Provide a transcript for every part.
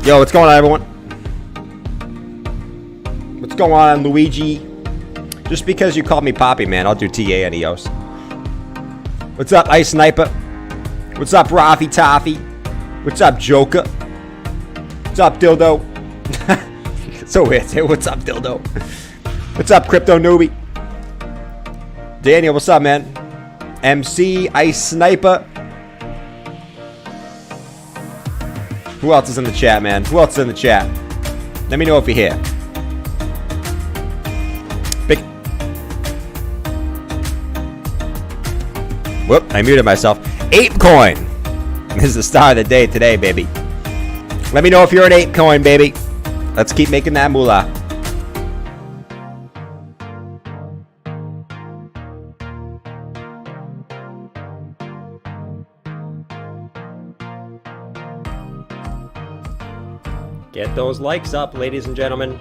Yo, what's going on, everyone? What's going on, Luigi? Just because you called me Poppy, man, I'll do TA anyos. What's up, Ice Sniper? What's up, Rafi Toffee? What's up, Joker? What's up, Dildo? So weird. Hey, what's up, Dildo? What's up, Crypto Newbie? Daniel, what's up, man? MC, Ice Sniper. Who else is in the chat, man? Who else is in the chat? Let me know if you're here. Big. Whoop, I muted myself. Altcoin. This is the star of the day today, baby. Let me know if you're an Altcoin, baby. Let's keep making that moolah. Get those likes up, ladies and gentlemen.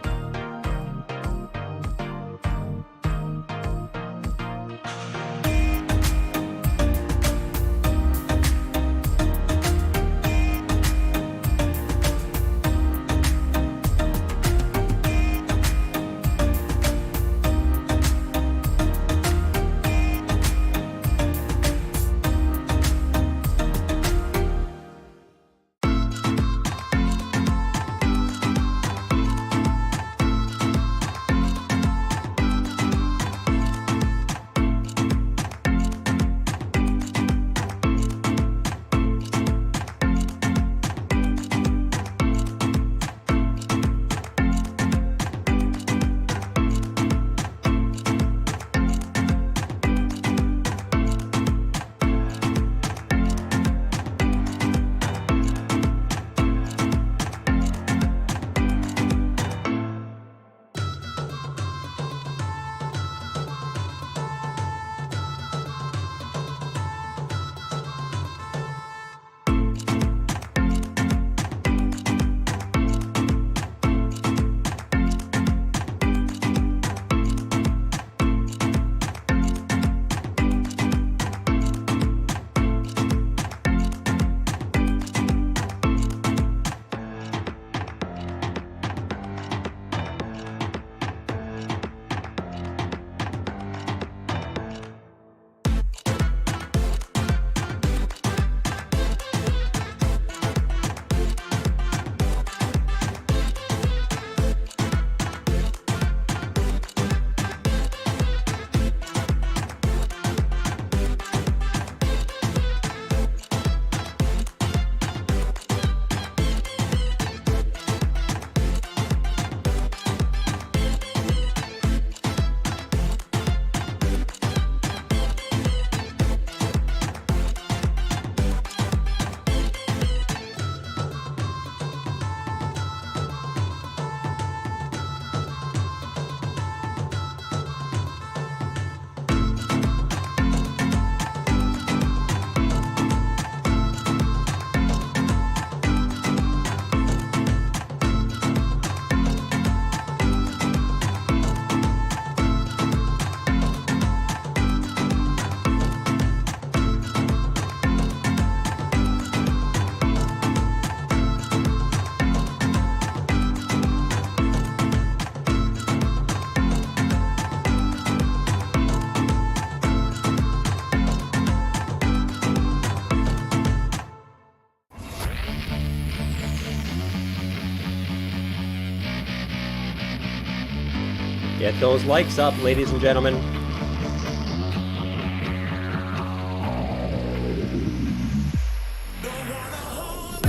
Get those likes up, ladies and gentlemen.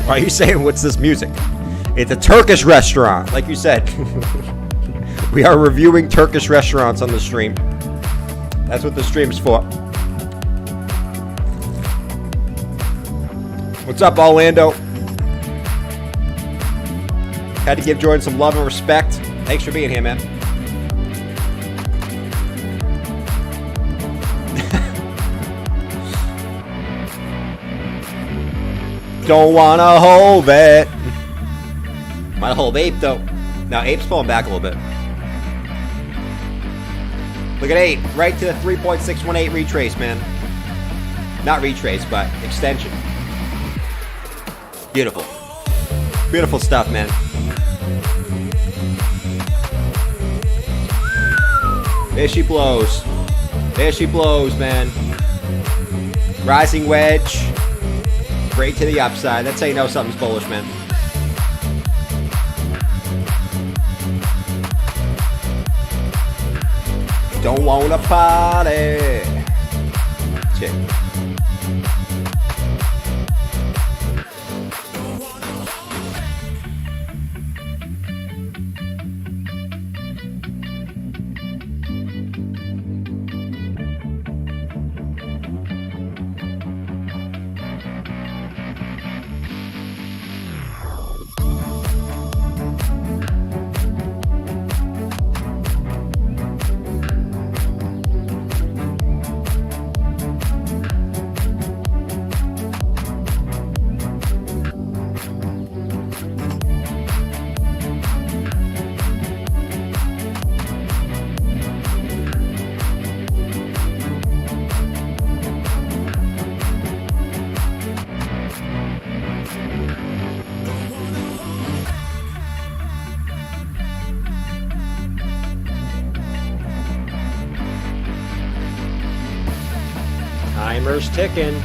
Are you saying, what's this music? It's a Turkish restaurant, like you said. We are reviewing Turkish restaurants on the stream. That's what the stream's for. What's up, Orlando? Had to give Jordan some love and respect. Thanks for being here, man. Don't wanna hold it. Might hold Ape though. Now Ape's pulling back a little bit. Look at Ape, right to the 3.618 retrace, man. Not retrace, but extension. Beautiful. Beautiful stuff, man. There she blows. There she blows, man. Rising wedge. Break to the upside. That's how you know something's bullish, man. Don't wanna party. Check. Timer's ticking.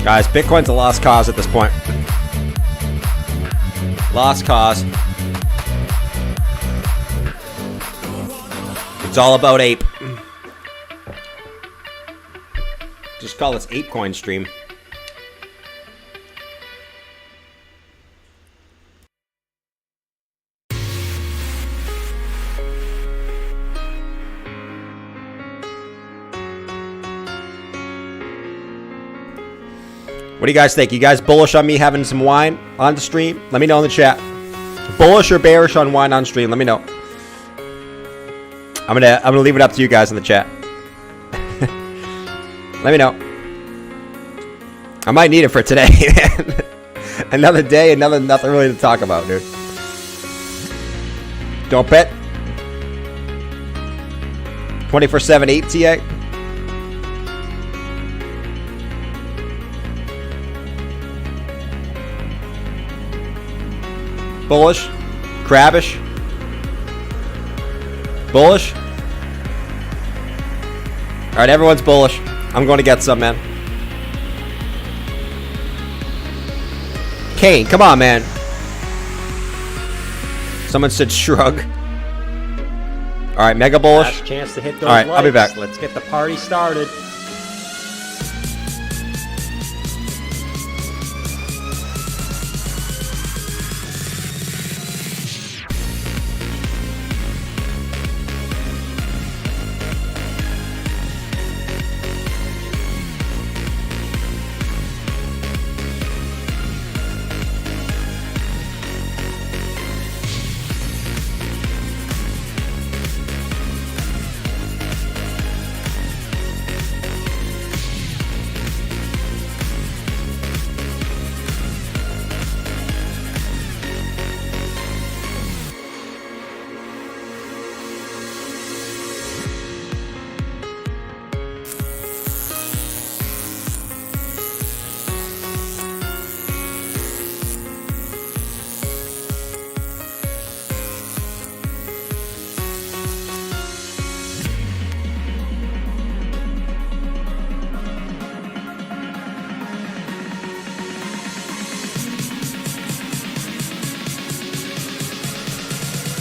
Guys, Bitcoin's a lost cause at this point. Lost cause. It's all about ape. Just call this Apecoin stream. What do you guys think? You guys bullish on me having some wine on the stream? Let me know in the chat. Bullish or bearish on wine on stream? Let me know. I'm gonna leave it up to you guys in the chat. Let me know. I might need it for today. Another day, nothing really to talk about, dude. Don't bet. 24/7 8TA. Bullish, crabbish, bullish. All right, everyone's bullish. I'm going to get some, man. Kane, come on, man. Someone said shrug. All right, mega bullish. Last chance to hit those all right, likes. I'll be back. Let's get the party started.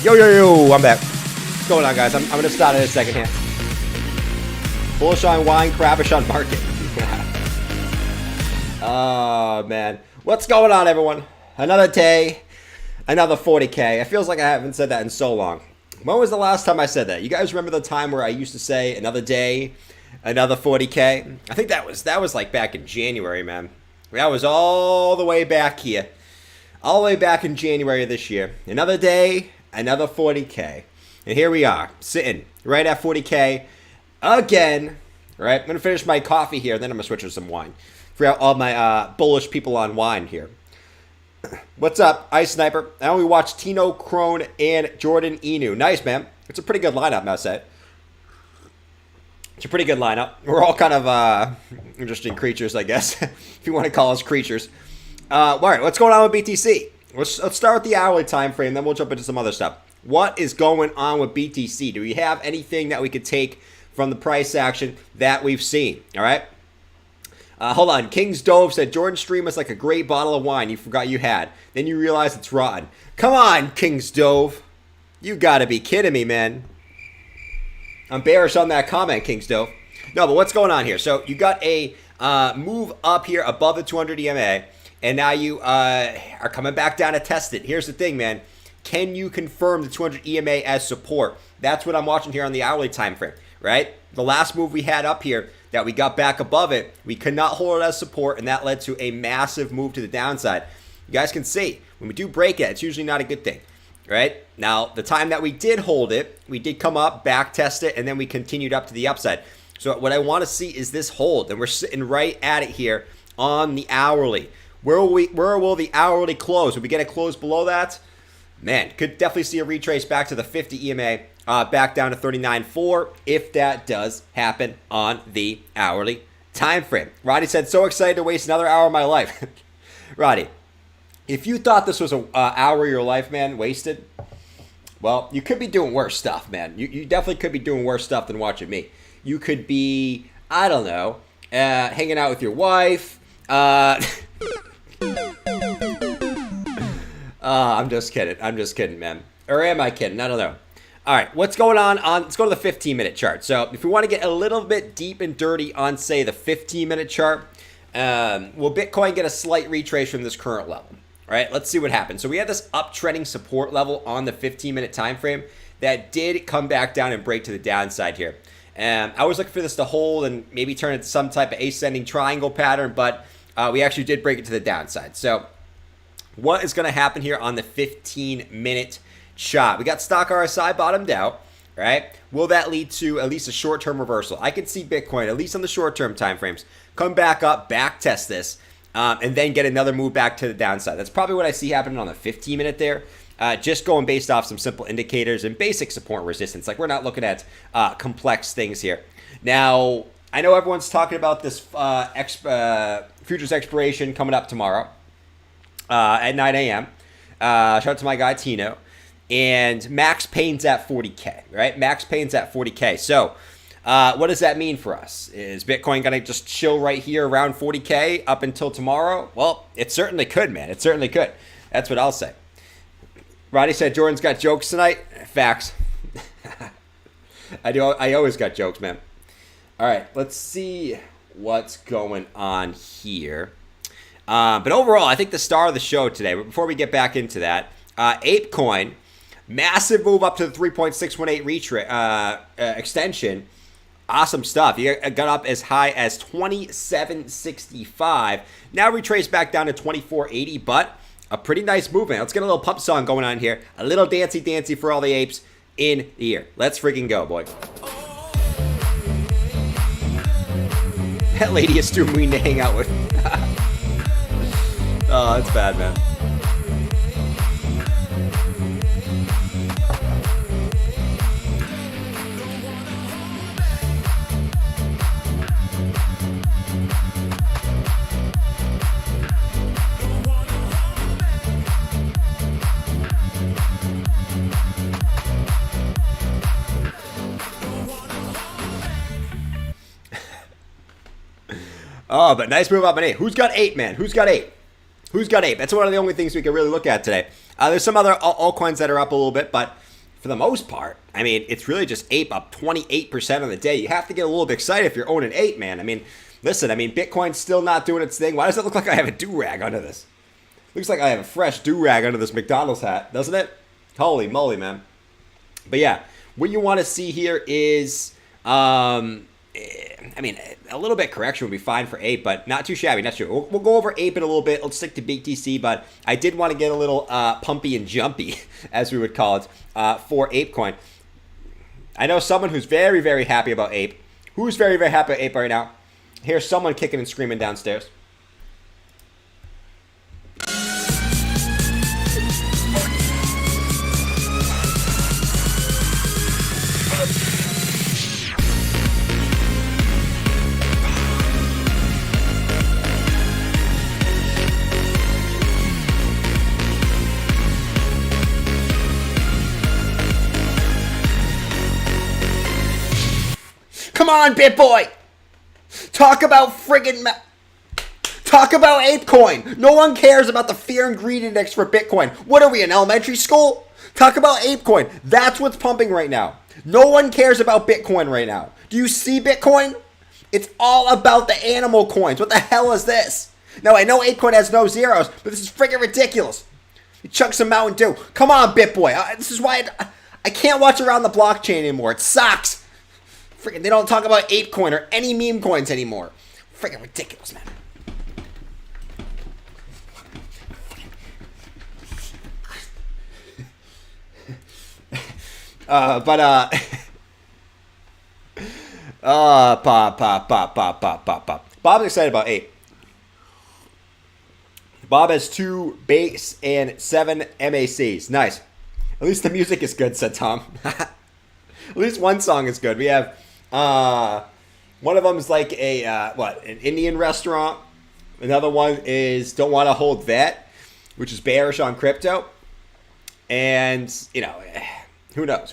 Yo, I'm back. What's going on, guys? I'm going to start in a second here. Bullish on wine, crabbish on market. Oh, man. What's going on, everyone? Another day, another 40K. It feels like I haven't said that in so long. When was the last time I said that? You guys remember the time where I used to say another day, another 40K? I think that was like back in January, man. That was all the way back here. All the way back in January of this year. Another day, another 40K. And here we are, sitting right at 40K again. All right, I'm going to finish my coffee here, then I'm going to switch to some wine. For all my bullish people on wine here. What's up, Ice Sniper? I only watched Tino, Crone, and Jordan Inu. Nice, man. It's a pretty good lineup, I'll say. It's a pretty good lineup. We're all kind of interesting creatures, I guess, if you want to call us creatures. All right, what's going on with BTC? Let's start with the hourly time frame, then we'll jump into some other stuff. What is going on with BTC? Do we have anything that we could take from the price action that we've seen? All right. Hold on. King's Dove said, Jordan's stream was like a great bottle of wine you forgot you had. Then you realize it's rotten. Come on, King's Dove. You gotta be kidding me, man. I'm bearish on that comment, King's Dove. No, but what's going on here? So you got a move up here above the 200 EMA, and now you are coming back down to test it. Here's the thing, man. Can you confirm the 200 EMA as support? That's what I'm watching here on the hourly time frame, right? The last move we had up here that we got back above it, we could not hold it as support, and that led to a massive move to the downside. You guys can see, when we do break it, it's usually not a good thing, right? Now, the time that we did hold it, we did come up, back test it, and then we continued up to the upside. So what I want to see is this hold, and we're sitting right at it here on the hourly. Where will the hourly close? Will we get it closed below that? Man, could definitely see a retrace back to the 50 EMA, back down to 39.4 if that does happen on the hourly time frame. Roddy said, so excited to waste another hour of my life. Roddy, if you thought this was an hour of your life, man, wasted, well, you could be doing worse stuff, man. You definitely could be doing worse stuff than watching me. You could be, I don't know, hanging out with your wife. I'm just kidding, man. Or am I kidding? I don't know. All right, what's going on? Let's go to the 15-minute chart. So if we want to get a little bit deep and dirty on, say, the 15-minute chart, will Bitcoin get a slight retrace from this current level? All right, let's see what happens. So we had this uptrending support level on the 15-minute time frame that did come back down and break to the downside here. I was looking for this to hold and maybe turn into some type of ascending triangle pattern, but we actually did break it to the downside. So what is going to happen here on the 15-minute chart? We got stock RSI bottomed out, right? Will that lead to at least a short-term reversal? I could see Bitcoin, at least on the short-term time frames, come back up, back test this, and then get another move back to the downside. That's probably what I see happening on the 15-minute there. Just going based off some simple indicators and basic support and resistance. Like, we're not looking at complex things here. Now, I know everyone's talking about this futures expiration coming up tomorrow at 9 a.m. Shout out to my guy, Tino. And max pain's at 40K, right? Max pain's at 40K. So what does that mean for us? Is Bitcoin going to just chill right here around 40K up until tomorrow? Well, it certainly could, man. It certainly could. That's what I'll say. Roddy said Jordan's got jokes tonight. Facts. I always got jokes, man. All right, let's see what's going on here. But overall, I think the star of the show today, but before we get back into that, ApeCoin, massive move up to the 3.618 extension. Awesome stuff. You got up as high as 2765. Now retraced back down to 2480, but a pretty nice movement. Let's get a little pump song going on here. A little dancey for all the apes in the ear. Let's freaking go, boy. That lady is too mean to hang out with. Oh, that's bad, man. Oh, but nice move up in 8. Who's got 8, man? Who's got 8? Who's got 8? That's one of the only things we can really look at today. There's some other altcoins that are up a little bit, but for the most part, I mean, it's really just Ape up 28% on the day. You have to get a little bit excited if you're owning 8, man. I mean, listen, Bitcoin's still not doing its thing. Why does it look like I have a do-rag under this? Looks like I have a fresh do-rag under this McDonald's hat, doesn't it? Holy moly, man. But yeah, what you want to see here is... a little bit correction would be fine for Ape, but not too shabby. Not true. We'll go over Ape in a little bit. Let's stick to BTC, but I did want to get a little pumpy and jumpy, as we would call it, for ApeCoin. I know someone who's very, very happy about Ape. Who's very, very happy about Ape right now? Here's someone kicking and screaming downstairs. Come on, BitBoy! Talk about friggin' talk about ApeCoin. No one cares about the fear and greed index for Bitcoin. What are we, in elementary school? Talk about ApeCoin. That's what's pumping right now. No one cares about Bitcoin right now. Do you see Bitcoin? It's all about the animal coins. What the hell is this? Now, I know ApeCoin has no zeros, but this is friggin' ridiculous. You chunk some Mountain Dew. Come on, BitBoy. This is why I can't watch Around the Blockchain anymore. It sucks. Freaking, they don't talk about ApeCoin or any meme coins anymore. Freaking ridiculous, man. Bob's excited about Ape. Bob has 2 base and 7 MACs. Nice. At least the music is good, said Tom. At least one song is good. We have one of them is like a an Indian restaurant. Another one is Don't Want to Hold That, which is bearish on crypto. And who knows?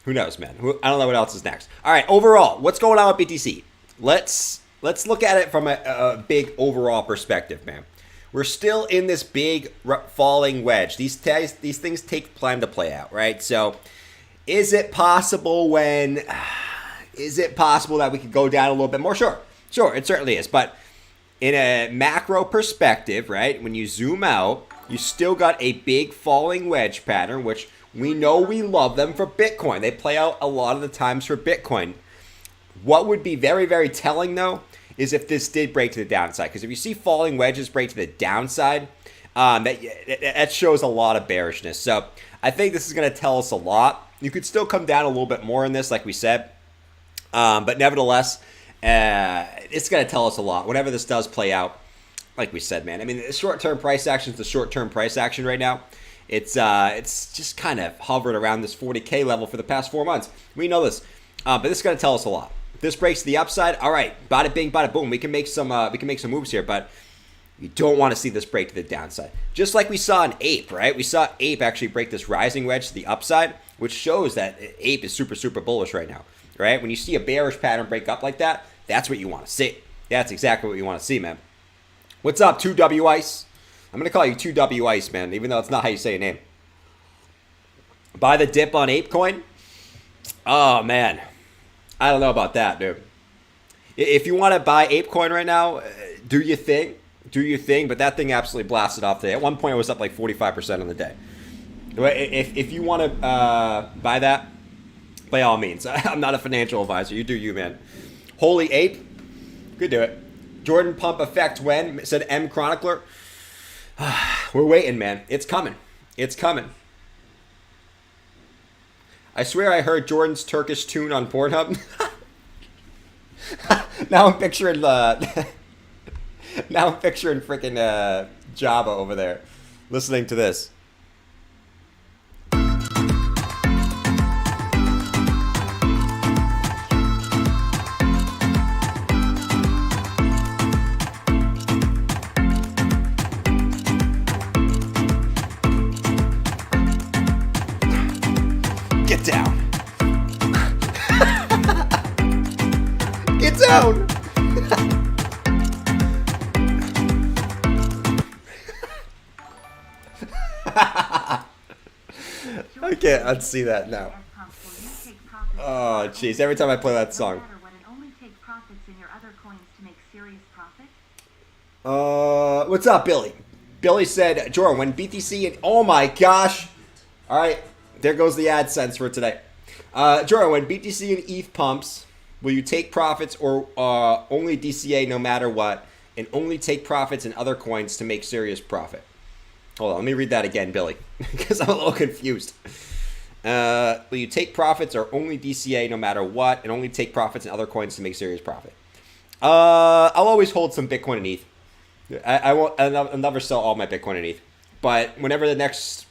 Who knows, man? I don't know what else is next. All right, overall, what's going on with BTC? Let's look at it from a big overall perspective, man. We're still in this big falling wedge. These things take time to play out, right? So, is it possible that we could go down a little bit more? Sure, it certainly is. But in a macro perspective, right, when you zoom out, you still got a big falling wedge pattern, which we know we love them for Bitcoin. They play out a lot of the times for Bitcoin. What would be very, very telling, though, is if this did break to the downside. Because if you see falling wedges break to the downside, that shows a lot of bearishness. So I think this is going to tell us a lot. You could still come down a little bit more in this, like we said. But nevertheless, it's going to tell us a lot. Whenever this does play out, like we said, man. I mean, the short-term price action is the short-term price action right now. It's just kind of hovered around this 40K level for the past 4 months. We know this. But this is going to tell us a lot. If this breaks to the upside, all right, bada bing, bada boom. We can make some moves here, but you don't want to see this break to the downside. Just like we saw in Ape, right? We saw Ape actually break this rising wedge to the upside, which shows that Ape is super, super bullish right now, right? When you see a bearish pattern break up like that, that's what you want to see. That's exactly what you want to see, man. What's up, 2W Ice? I'm going to call you 2W Ice, man, even though it's not how you say your name. Buy the dip on ApeCoin? Oh, man. I don't know about that, dude. If you want to buy ApeCoin right now, do your thing. Do your thing, but that thing absolutely blasted off today. At one point, it was up like 45% on the day. If you want to buy that, by all means. I'm not a financial advisor. You do you, man. Holy Ape. Could do it. Jordan Pump Effect when? Said M Chronicler. We're waiting, man. It's coming. It's coming. I swear I heard Jordan's Turkish tune on Pornhub. Now I'm picturing freaking Jabba over there listening to this. Get down. Get down. I can't unsee that now. Oh, jeez. Every time I play that song. What's up, Billy? Billy said, Jordan, when BTC and... Oh, my gosh. All right. There goes the AdSense for today. Jordan, when BTC and ETH pumps, will you take profits or only DCA no matter what, and only take profits in other coins to make serious profit? Hold on, let me read that again, Billy, because I'm a little confused. Will you take profits or only DCA no matter what, and only take profits in other coins to make serious profit? I'll always hold some Bitcoin and ETH. I won't. I'll never sell all my Bitcoin and ETH. But whenever the next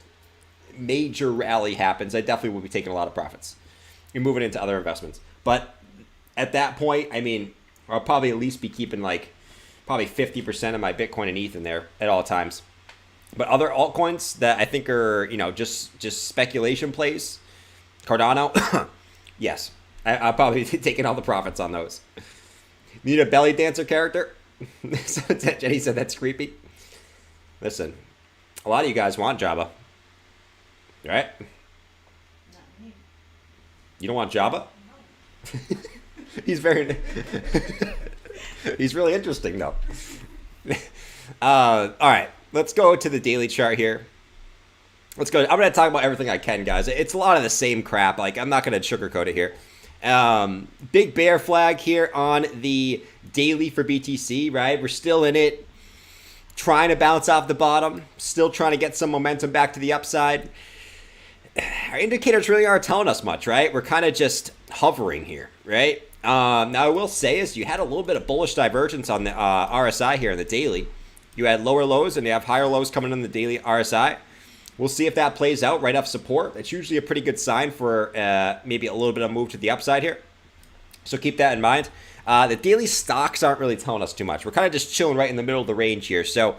major rally happens, I definitely will be taking a lot of profits and moving into other investments. But at that point, I mean, I'll probably at least be keeping like probably 50% of my Bitcoin and ETH in there at all times. But other altcoins that I think are, you know, just speculation plays, Cardano, yes, I'll probably be taking all the profits on those. Need a belly dancer character? Jenny said that's creepy. Listen, a lot of you guys want Jabba, right? Not me. You don't want Jabba? No. He's very... He's really interesting, though. All right, let's go to the daily chart here. Let's go. I'm going to talk about everything I can, guys. It's a lot of the same crap. Like, I'm not going to sugarcoat it here. Big bear flag here on the daily for BTC, right? We're still in it, trying to bounce off the bottom, still trying to get some momentum back to the upside. Our indicators really aren't telling us much, right? We're kind of just hovering here, right? Now, I will say is you had a little bit of bullish divergence on the RSI here in the daily. You had lower lows and you have higher lows coming in the daily RSI. We'll see if that plays out right off support. It's usually a pretty good sign for maybe a little bit of move to the upside here. So keep that in mind. The daily stocks aren't really telling us too much. We're kind of just chilling right in the middle of the range here. So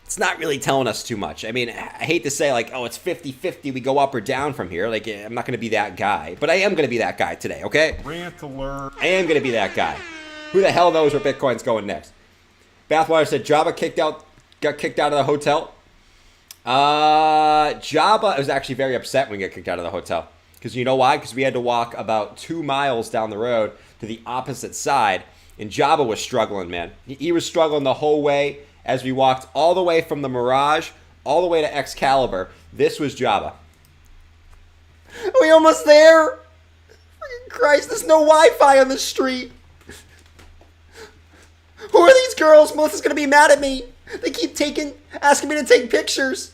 it's not really telling us too much. I mean, I hate to say like, oh, it's 50-50. We go up or down from here. Like, I'm not going to be that guy. But I am going to be that guy today, okay? Rant alert. I am going to be that guy. Who the hell knows where Bitcoin's going next? Bathwater said Jabba got kicked out of the hotel. Jabba was actually very upset when he got kicked out of the hotel. Because you know why? Because we had to walk about 2 miles down the road to the opposite side. And Jabba was struggling, man. He was struggling the whole way as we walked all the way from the Mirage all the way to Excalibur. This was Jabba. Are we almost there? Freaking Christ, there's no Wi-Fi on the street. Who are these girls? Melissa's going to be mad at me. They keep asking me to take pictures.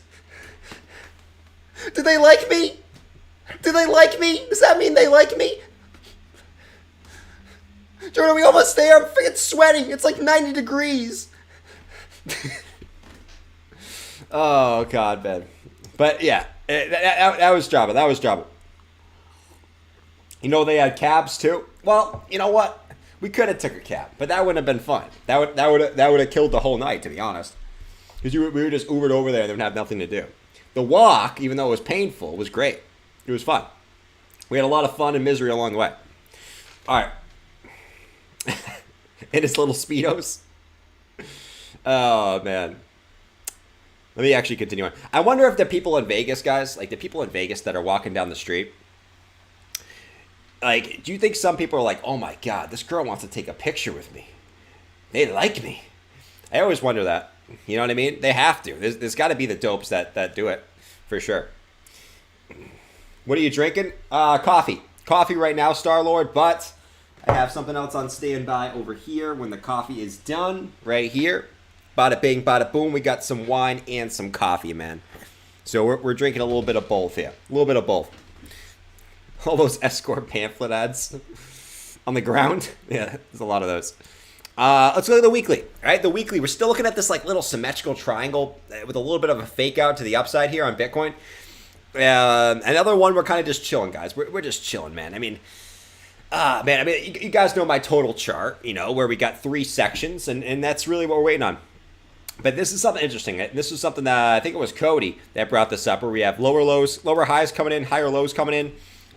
Do they like me? Do they like me? Does that mean they like me? Jordan, are we almost there? I'm freaking sweating. It's like 90 degrees. Oh, God, man. But, yeah, that was Jabba. That was Jabba. You know they had cabs, too? Well, you know what? We could have took a cab, but that wouldn't have been fun. That would have killed the whole night, to be honest. Because we were just Ubered over there and they would have nothing to do. The walk, even though it was painful, was great. It was fun. We had a lot of fun and misery along the way. All right. In his little Speedos. Oh, man. Let me actually continue on. I wonder if the people in Vegas, guys, like the people in Vegas that are walking down the street, like, do you think some people are like, oh my God, this girl wants to take a picture with me? They like me. I always wonder that. You know what I mean? They have to. There's got to be the dopes that do it, for sure. What are you drinking? Coffee. Coffee right now, Star-Lord, but I have something else on standby over here when the coffee is done, right here. Bada bing, bada boom. We got some wine and some coffee, man. So we're drinking a little bit of both here. A little bit of both. All those escort pamphlet ads on the ground. Yeah, there's a lot of those. Let's look at the weekly. All right, the weekly. We're still looking at this like little symmetrical triangle with a little bit of a fake out to the upside here on Bitcoin. Another one, we're kind of just chilling, guys. We're just chilling, man. I mean, you guys know my total chart, you know, where we got 3 sections, and that's really what we're waiting on. But this is something interesting. This is something that I think it was Cody that brought this up, where we have lower highs coming in, higher lows coming in.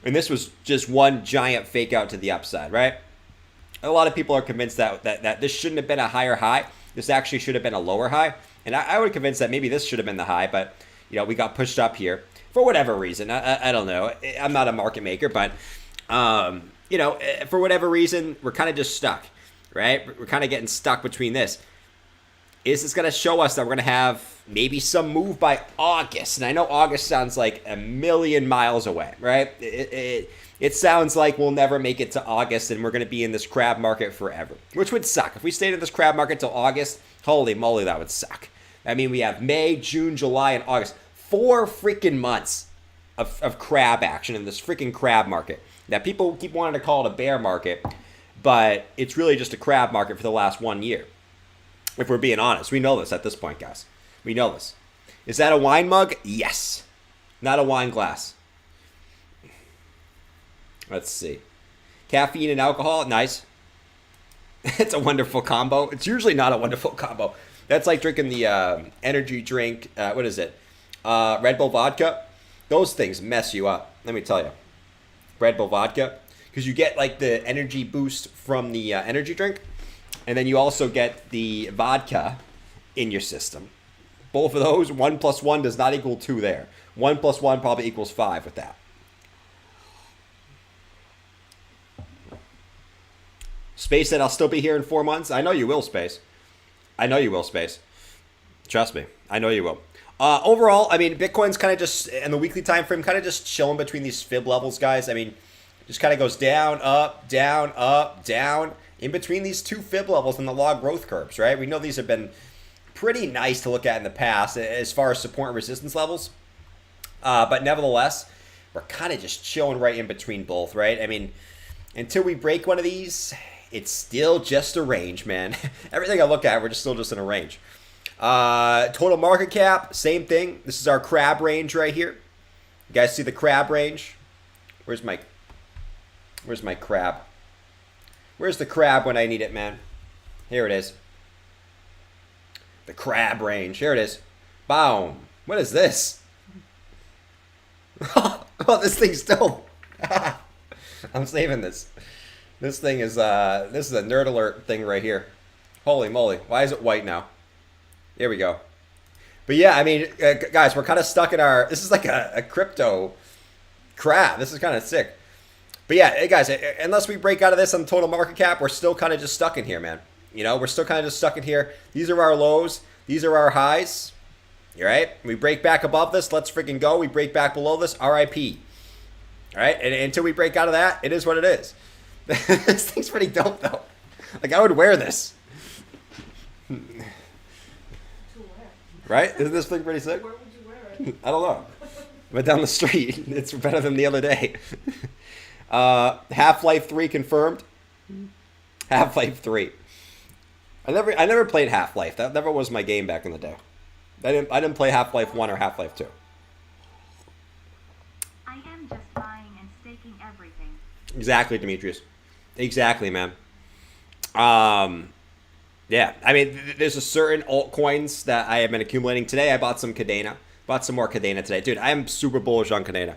And this was just one giant fake out to the upside, right? A lot of people are convinced that this shouldn't have been a higher high. This actually should have been a lower high. And I would convince that maybe this should have been the high, but you know, we got pushed up here for whatever reason. I don't know. I'm not a market maker, but you know, for whatever reason, we're kind of just stuck, right? We're kind of getting stuck between this. Is this going to show us that we're going to have maybe some move by August? And I know August sounds like a million miles away, right? It sounds like we'll never make it to August and we're going to be in this crab market forever, which would suck. If we stayed in this crab market till August, holy moly, that would suck. I mean, we have May, June, July, and August. 4 freaking months. of crab action in this freaking crab market. Now, people keep wanting to call it a bear market, but it's really just a crab market for the last 1 year. If we're being honest, we know this at this point, guys. We know this. Is that a wine mug? Yes. Not a wine glass. Let's see. Caffeine and alcohol, nice. It's a wonderful combo. It's usually not a wonderful combo. That's like drinking the energy drink, what is it? Red Bull vodka. Those things mess you up, let me tell you. Red Bull vodka. Because you get like the energy boost from the energy drink. And then you also get the vodka in your system. Both of those, 1 plus 1 does not equal 2 there. 1 plus 1 probably equals 5 with that. Space said I'll still be here in 4 months. I know you will, Space. I know you will, Space. Trust me. I know you will. Overall, I mean, Bitcoin's kind of just, in the weekly time frame, kind of just chilling between these fib levels, guys. I mean, just kind of goes down, up, down, up, down, in between these two fib levels in the log growth curves, right? We know these have been pretty nice to look at in the past as far as support and resistance levels. But nevertheless, we're kind of just chilling right in between both, right? I mean, until we break one of these, it's still just a range, man. Everything I look at, we're still just in a range. Total market cap, same thing. This is our crab range right here. You guys see the crab range? Where's my crab? Where's the crab when I need it, man? Here it is. The crab range. Here it is. Boom. What is this? Oh, this thing's still. I'm saving this. This thing is this is a nerd alert thing right here. Holy moly. Why is it white now? Here we go. But yeah, I mean, guys, we're kind of stuck in our, this is like a crypto crap. This is kind of sick. But yeah, hey guys, unless we break out of this on total market cap, we're still kind of just stuck in here, man. You know, we're still kind of just stuck in here. These are our lows. These are our highs. All right? We break back above this, let's freaking go. We break back below this, RIP. All right? And until we break out of that, it is what it is. This thing's pretty dope, though. Like, I would wear this. Right? Isn't this thing pretty sick? Where would you wear it? I don't know. But down the street, it's better than the other day. Half-Life 3 confirmed. Half-Life 3. I never played Half-Life. That never was my game back in the day. I didn't play Half-Life 1 or Half-Life 2. I am just buying and staking everything. Exactly, Demetrius. Exactly, man. Yeah, I mean, there's a certain altcoins that I have been accumulating today. I bought some Cadena. Bought some more Cadena today. Dude, I am super bullish on Cadena.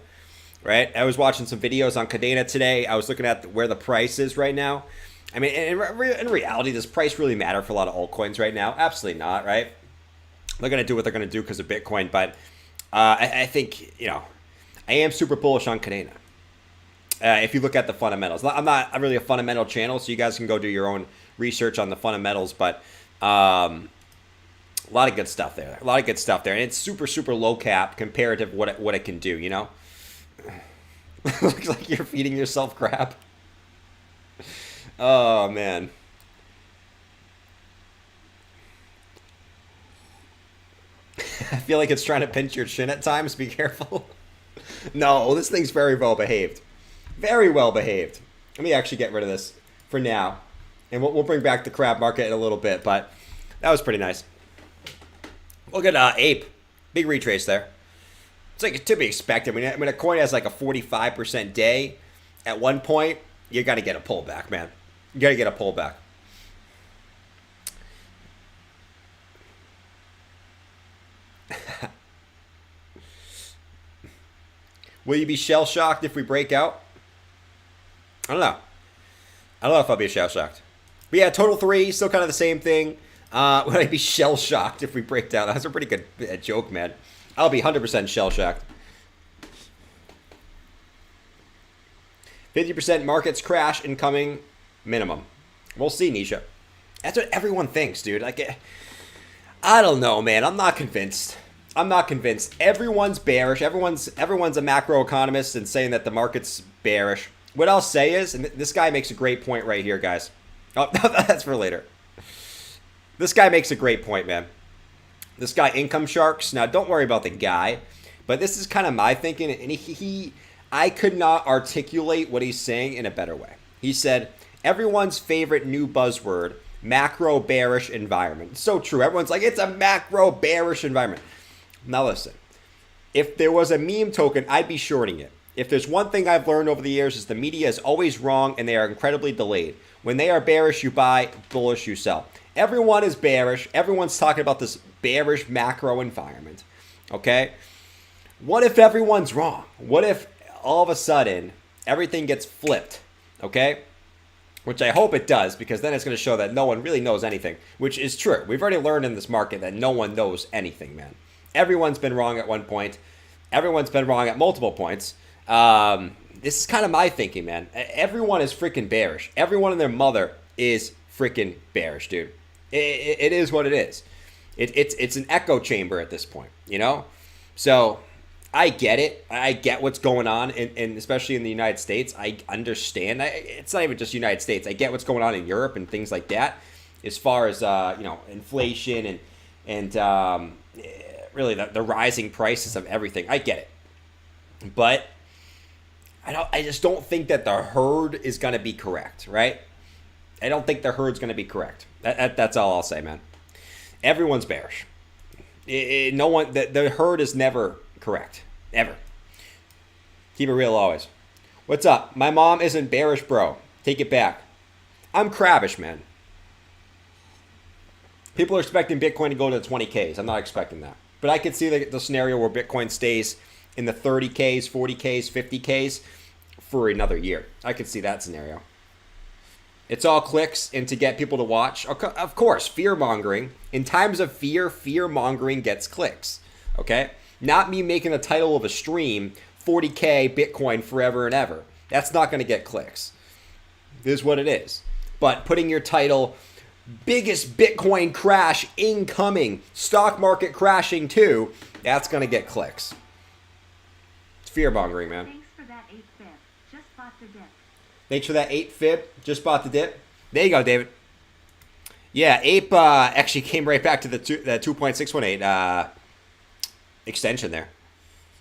Right? I was watching some videos on Cadena today. I was looking at where the price is right now. I mean, in reality, does price really matter for a lot of altcoins right now? Absolutely not, right? They're going to do what they're going to do because of Bitcoin. But I think, you know, I am super bullish on Cadena. If you look at the fundamentals. I'm not really a fundamental channel, so you guys can go do your own research on the fundamentals. But a lot of good stuff there. A lot of good stuff there. And it's super, super low cap comparative what it can do, you know? Looks like you're feeding yourself crap. Oh, man. I feel like it's trying to pinch your chin at times. Be careful. No, this thing's very well behaved. Very well behaved. Let me actually get rid of this for now. And we'll bring back the crab market in a little bit. But that was pretty nice. Look at Ape. Big retrace there. It's like to be expected. When a coin has like a 45% day, at one point, you got to get a pullback, man. You got to get a pullback. Will you be shell-shocked if we break out? I don't know. I don't know if I'll be shell-shocked. But yeah, total 3, still kind of the same thing. Would I be shell-shocked if we break down? That's a pretty good joke, man. I'll be 100% shell-shocked. 50% markets crash incoming minimum. We'll see, Nisha. That's what everyone thinks, dude. Like, I don't know, man. I'm not convinced. I'm not convinced. Everyone's bearish. Everyone's a macroeconomist and saying that the market's bearish. What I'll say is, and this guy makes a great point right here, guys. Oh, that's for later. This guy makes a great point, man. This guy, Income Sharks. Now, don't worry about the guy. But this is kind of my thinking, and I could not articulate what he's saying in a better way. He said, everyone's favorite new buzzword, macro bearish environment. It's so true. Everyone's like, it's a macro bearish environment. Now listen, if there was a meme token, I'd be shorting it. If there's one thing I've learned over the years is the media is always wrong and they are incredibly delayed. When they are bearish, you buy, bullish, you sell. Everyone is bearish. Everyone's talking about this bearish macro environment. Okay? What if everyone's wrong? What if all of a sudden everything gets flipped? Okay? Which I hope it does, because then it's going to show that no one really knows anything, which is true. We've already learned in this market that no one knows anything, man. Everyone's been wrong at one point. Everyone's been wrong at multiple points. This is kind of my thinking, man. Everyone is freaking bearish. Everyone and their mother is freaking bearish, dude. It is what it is. It's an echo chamber at this point, you know? So I get it. I get what's going on, and especially in the United States. I understand. It's not even just United States. I get what's going on in Europe and things like that, as far as inflation and really the rising prices of everything. I get it, but I just don't think that the herd is going to be correct, right? I don't think the herd's going to be correct. That's all I'll say, man. Everyone's bearish. No one. The herd is never correct, ever. Keep it real always. What's up? My mom isn't bearish, bro. Take it back. I'm crabbish, man. People are expecting Bitcoin to go to the 20Ks. I'm not expecting that. But I could see the scenario where Bitcoin stays in the 30Ks, 40Ks, 50Ks for another year. I could see that scenario. It's all clicks and to get people to watch. Of course, fear-mongering. In times of fear, fear-mongering gets clicks. Okay? Not me making the title of a stream, 40K Bitcoin forever and ever. That's not going to get clicks. It is what it is. But putting your title, biggest Bitcoin crash incoming, stock market crashing too, that's going to get clicks. It's fear-mongering, man. Thanks for that 8 fib. Just bought the dip. Thanks for that 8 fib. Just bought the dip. There you go, David. Yeah, Ape actually came right back to the 2.618 extension there.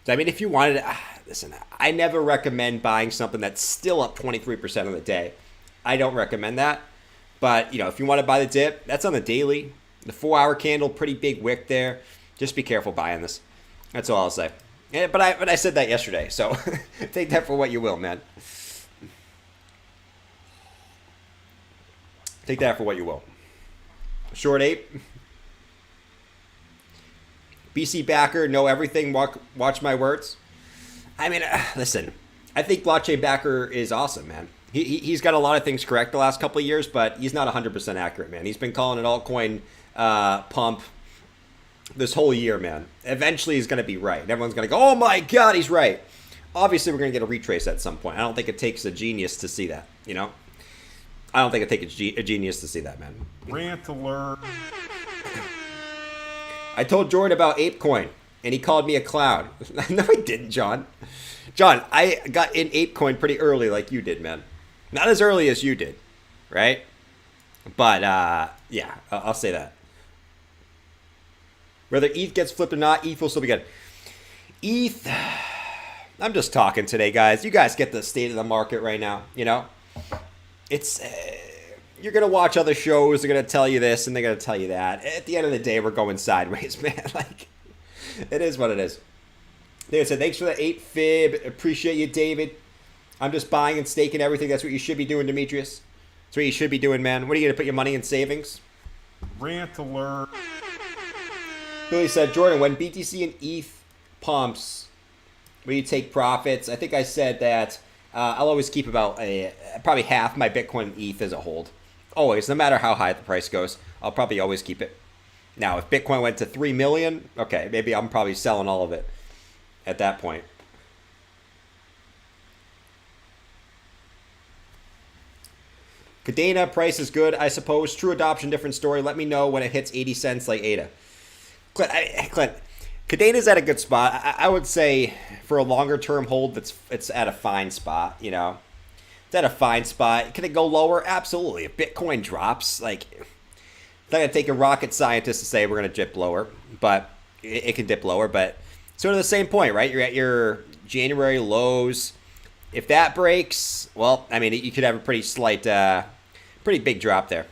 So, I mean, if you wanted to, listen, I never recommend buying something that's still up 23% on the day. I don't recommend that. But, if you want to buy the dip, that's on the daily. The 4-hour candle, pretty big wick there. Just be careful buying this. That's all I'll say. But I said that yesterday, so take that for what you will, man. Take that for what you will. Short Ape. BC backer, know everything, watch my words. I mean, listen, I think blockchain backer is awesome, man. He's got a lot of things correct the last couple of years, but he's not 100% accurate, man. He's been calling an altcoin pump this whole year, man. Eventually he's going to be right. Everyone's going to go, oh my God, he's right. Obviously, we're going to get a retrace at some point. I don't think it takes a genius to see that, I don't think it takes a genius to see that, man. Rant alert. I told Jordan about ApeCoin, and he called me a clown. No, I didn't, John. John, I got in ApeCoin pretty early like you did, man. Not as early as you did, right? But, yeah, I'll say that. Whether ETH gets flipped or not, ETH will still be good. ETH, I'm just talking today, guys. You guys get the state of the market right now, It's, you're going to watch other shows, they're going to tell you this, and they're going to tell you that. At the end of the day, we're going sideways, man. Like, it is what it is. David said, thanks for the 8 fib. Appreciate you, David. I'm just buying and staking everything. That's what you should be doing, Demetrius. That's what you should be doing, man. What are you going to put your money in savings? Rant alert. Billy said, Jordan, when BTC and ETH pumps, will you take profits? I think I said that I'll always keep about probably half my Bitcoin and ETH as a hold. Always, no matter how high the price goes, I'll probably always keep it. Now, if Bitcoin went to 3 million, okay, maybe I'm probably selling all of it at that point. Cadena, price is good, I suppose. True adoption, different story. Let me know when it hits 80 cents like ADA. Clint, Cadena's at a good spot. I would say for a longer term hold, it's at a fine spot, It's at a fine spot. Can it go lower? Absolutely. If Bitcoin drops, it's not going to take a rocket scientist to say we're going to dip lower, but it can dip lower. But Sort of the same point, right? You're at your January lows. If that breaks, well, I mean, you could have a pretty slight, pretty big drop there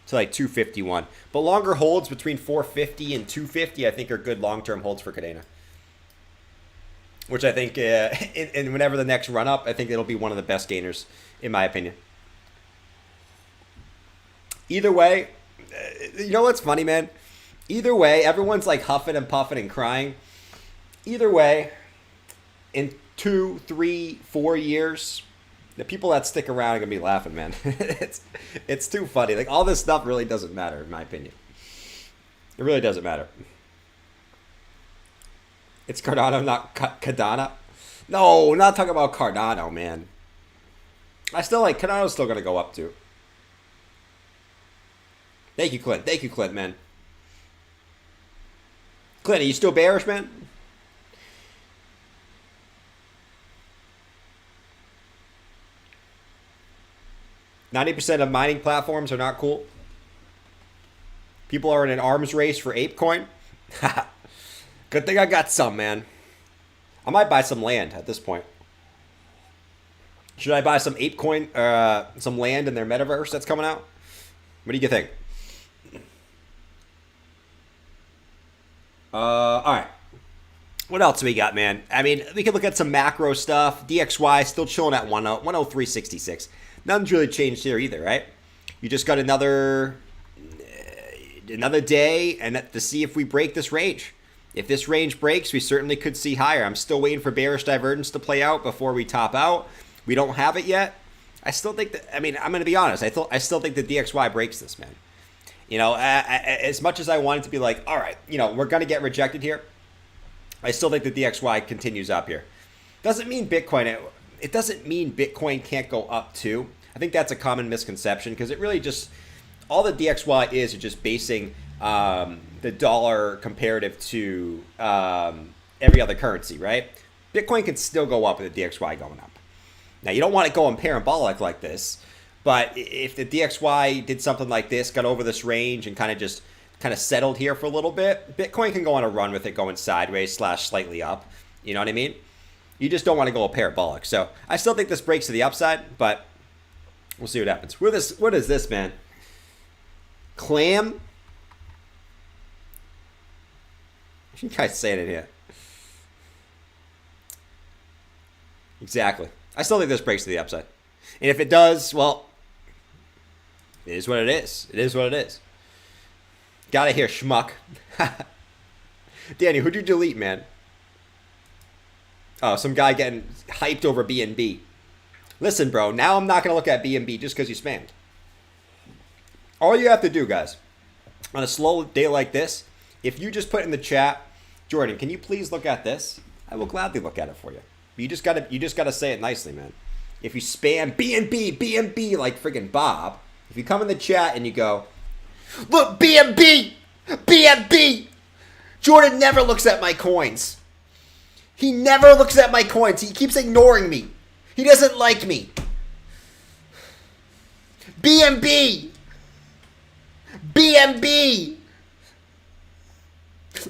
to like 251. But longer holds between 450 and 250, I think, are good long-term holds for Cadena. Which I think, and whenever the next run up, I think it'll be one of the best gainers, in my opinion. Either way, you know what's funny, man? Either way, everyone's like huffing and puffing and crying. Either way, in 2, 3, 4 years, the people that stick around are gonna be laughing, man. it's too funny. Like, all this stuff really doesn't matter, in my opinion. It really doesn't matter. It's Cardano, not Cardano. No, we're not talking about Cardano, man. I still like Cardano's still gonna go up too. Thank you, Clint. Thank you, Clint, man. Clint, are you still bearish, man? %of mining platforms are not cool. People are in an arms race for Apecoin. Good thing I got some, man. I might buy some land at this point. Should I buy some Apecoin, some land in their metaverse that's coming out? What do you think? All right. What else do we got, man? I mean, we could look at some macro stuff. DXY still chilling at 103.66. Nothing's really changed here either, right? You just got another day and to see if we break this range. If this range breaks, we certainly could see higher. I'm still waiting for bearish divergence to play out before we top out. We don't have it yet. I still think that, I mean, I'm going to be honest. I still think the DXY breaks this, man. You know, as much as I want it to be like, all right, you know, we're going to get rejected here, I still think the DXY continues up here. Doesn't mean Bitcoin, it doesn't mean Bitcoin can't go up too. I think that's a common misconception because it really just, all the DXY is just basing the dollar comparative to every other currency, right? Bitcoin can still go up with the DXY going up. Now, you don't want it going parabolic like this, but if the DXY did something like this, got over this range and kind of settled here for a little bit, Bitcoin can go on a run with it going sideways / slightly up. You know what I mean? You just don't want to go parabolic. So I still think this breaks to the upside, but we'll see what happens. What is this, man? Clam? What are you guys saying in here? Exactly. I still think this breaks to the upside. And if it does, well, it is what it is. It is what it is. Got it here, schmuck. Danny, who'd you delete, man? Oh, some guy getting hyped over BNB. Listen, bro, now I'm not going to look at BNB just because you spammed. All you have to do, guys, on a slow day like this, if you just put in the chat, Jordan, can you please look at this? I will gladly look at it for you. You just gotta say it nicely, man. If you spam BNB like friggin' Bob, if you come in the chat and you go, look, BNB, Jordan never looks at my coins. He never looks at my coins. He keeps ignoring me. He doesn't like me. BNB.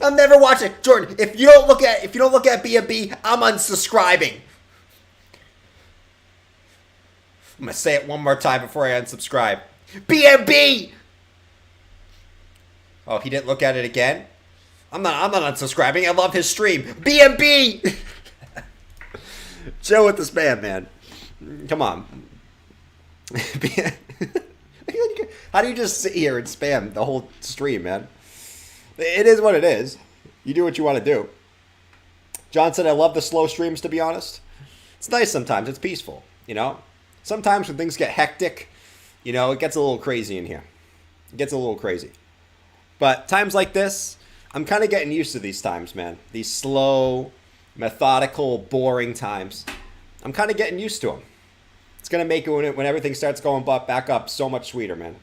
I'm never watching. Jordan, if you don't look at BNB, I'm unsubscribing. I'm gonna say it one more time before I unsubscribe. BNB. Oh, he didn't look at it again? I'm not unsubscribing. I love his stream. BNB. Chill with the spam, man. Come on. How do you just sit here and spam the whole stream, man? It is what it is. You do what you want to do. John said, I love the slow streams, to be honest. It's nice sometimes. It's peaceful, you know? Sometimes when things get hectic, you know, it gets a little crazy in here. It gets a little crazy. But times like this, I'm kind of getting used to these times, man. These slow, methodical, boring times. I'm kind of getting used to them. It's going to make it, when everything starts going back up, so much sweeter, man.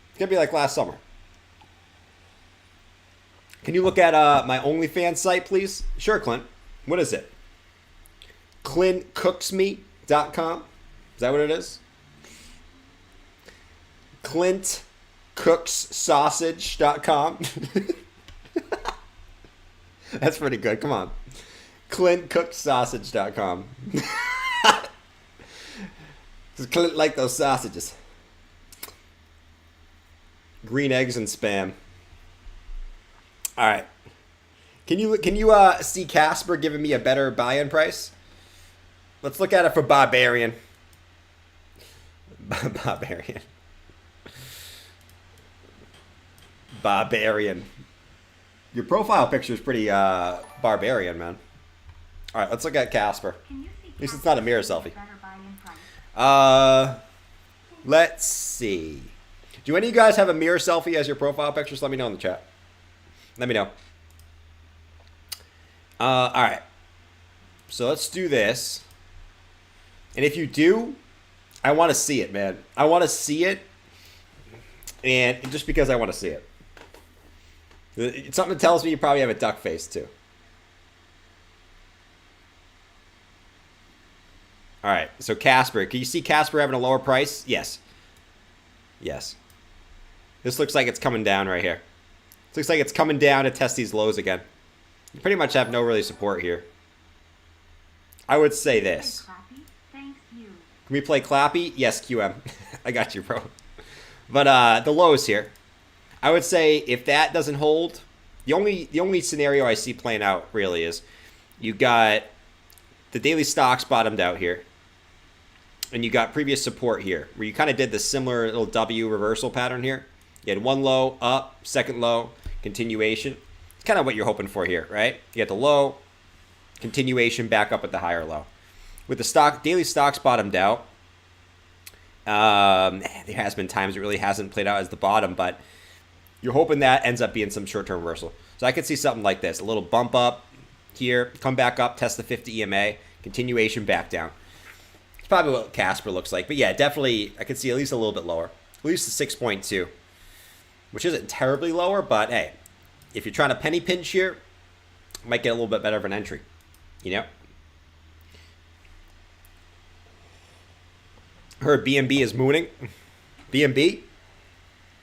It's going to be like last summer. Can you look at my OnlyFans site, please? Sure, Clint. What is it? ClintCooksMe.com? Is that what it is? ClintCooksSausage.com? That's pretty good. Come on. ClintCookedSausage.com. Does Clint like those sausages? Green eggs and spam. All right. Can you see Casper giving me a better buy-in price? Let's look at it for Barbarian. Barbarian. Barbarian. Your profile picture is pretty barbarian, man. All right, let's look at Casper. At least it's not a mirror selfie. Let's see. Do any of you guys have a mirror selfie as your profile picture? Just let me know in the chat. Let me know. All right. So let's do this. And if you do, I want to see it, man. I want to see it. And just because I want to see it. It's something that tells me you probably have a duck face, too. All right. So Casper. Can you see Casper having a lower price? Yes. Yes. This looks like it's coming down right here. This looks like it's coming down to test these lows again. You pretty much have no really support here. I would say this. Can we play Clappy? Yes, QM. I got you, bro. But the lows here. I would say if that doesn't hold, the only scenario I see playing out really is you got the daily stocks bottomed out here. And you got previous support here, where you kind of did the similar little W reversal pattern here. You had one low, up, second low, continuation. It's kind of what you're hoping for here, right? You got the low, continuation, back up at the higher low. With the daily stocks bottomed out, there has been times it really hasn't played out as the bottom, but you're hoping that ends up being some short-term reversal. So I could see something like this, a little bump up here, come back up, test the 50 EMA, continuation, back down. It's probably what Casper looks like. But yeah, definitely, I could see at least a little bit lower. At least the 6.2, which isn't terribly lower, but hey, if you're trying to penny pinch here, might get a little bit better of an entry, you know? Heard BNB is mooning. BNB?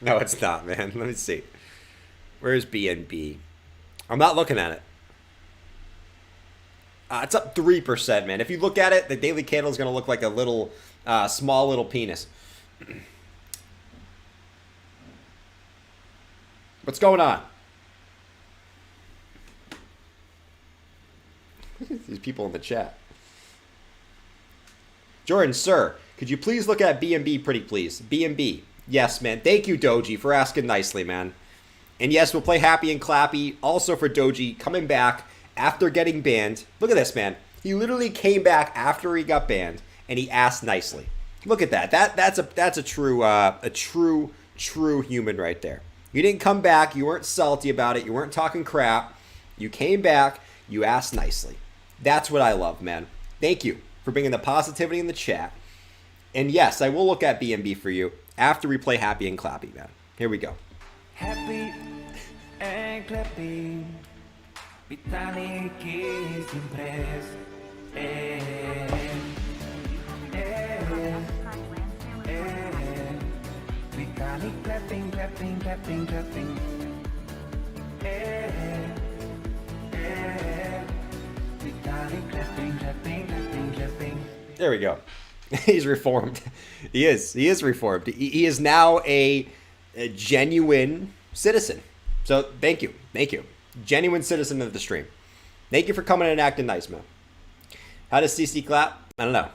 No, it's not, man. Let me see. Where's BNB? I'm not looking at it. It's up 3%, man. If you look at it, the daily candle is going to look like a little, small little penis. What's going on? These people in the chat. Jordan, sir, could you please look at BNB pretty please? BNB. Yes, man. Thank you, Doji, for asking nicely, man. And yes, we'll play Happy and Clappy. Also for Doji coming back after getting banned. Look at this, man. He literally came back after he got banned, and he asked nicely. Look at that. That's a true human right there. You didn't come back. You weren't salty about it. You weren't talking crap. You came back. You asked nicely. That's what I love, man. Thank you for bringing the positivity in the chat. And yes, I will look at BNB for you after we play Happy and Clappy, man. Here we go. Happy and Clappy, Vitalik is impressed. Vitalik clapping, clapping, clapping, clapping. Vitalik clapping, clapping, clapping, clapping. There we go. He's reformed. He is reformed. He is now a genuine citizen. So thank you. Genuine citizen of the stream. Thank you for coming and acting nice, man. How does CC clap? I don't know.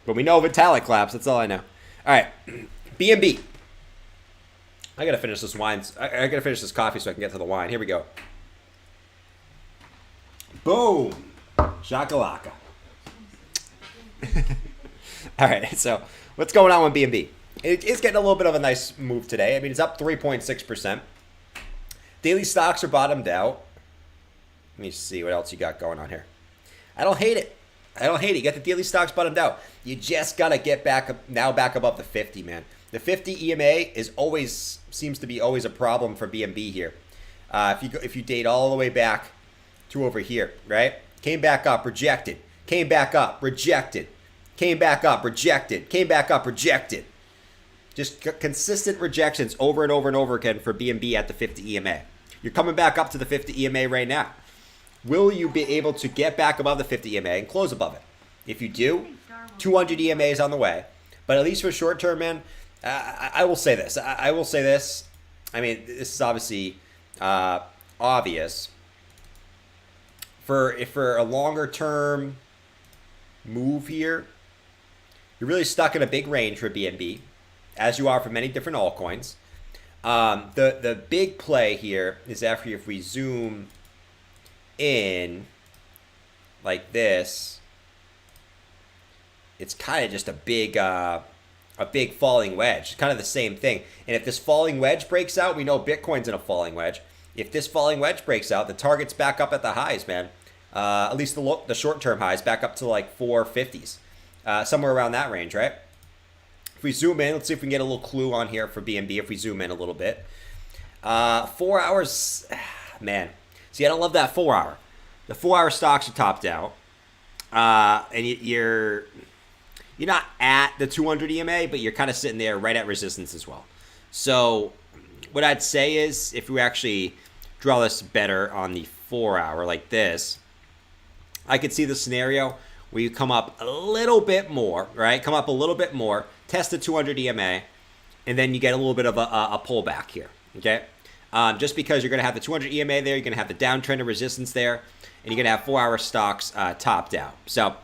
But we know Vitalik claps. That's all I know. All right. BNB. I got to finish this wine. I got to finish this coffee so I can get to the wine. Here we go. Boom. Shakalaka. All right, so what's going on with BNB? It's getting a little bit of a nice move today. I mean, it's up 3.6%. Daily stocks are bottomed out. Let me see what else you got going on here. I don't hate it. You got the daily stocks bottomed out. You just got to get back above the 50, man. The 50 EMA seems to be always a problem for BNB here. If you date all the way back to over here, right? Came back up, rejected. Came back up, rejected. Came back up, rejected. Came back up, rejected. Just consistent rejections over and over and over again for BNB at the 50 EMA. You're coming back up to the 50 EMA right now. will you be able to get back above the 50 EMA and close above it? If you do, 200 EMA is on the way. But at least for short term, man, I will say this. I will say this. I mean, this is obviously obvious. For a longer term move here, you're really stuck in a big range for BNB, as you are for many different altcoins. The big play here is after if we zoom in like this, it's kind of just a big falling wedge. It's kind of the same thing. And if this falling wedge breaks out, we know Bitcoin's in a falling wedge. If this falling wedge breaks out, the target's back up at the highs, man. At least the short-term highs back up to like 450s, somewhere around that range, right? If we zoom in, let's see if we can get a little clue on here for BNB. If we zoom in a little bit, 4 hours, man. See, I don't love that 4 hour. The 4 hour stocks are topped out, and you're not at the 200 EMA, but you're kind of sitting there right at resistance as well. So what I'd say is if we actually draw this better on the 4 hour like this, I could see the scenario where you come up a little bit more, right? Come up a little bit more, test the 200 EMA, and then you get a little bit of a pullback here, okay? Just because you're going to have the 200 EMA there, you're going to have the downtrend of resistance there, and you're going to have 4 hour stocks topped out. So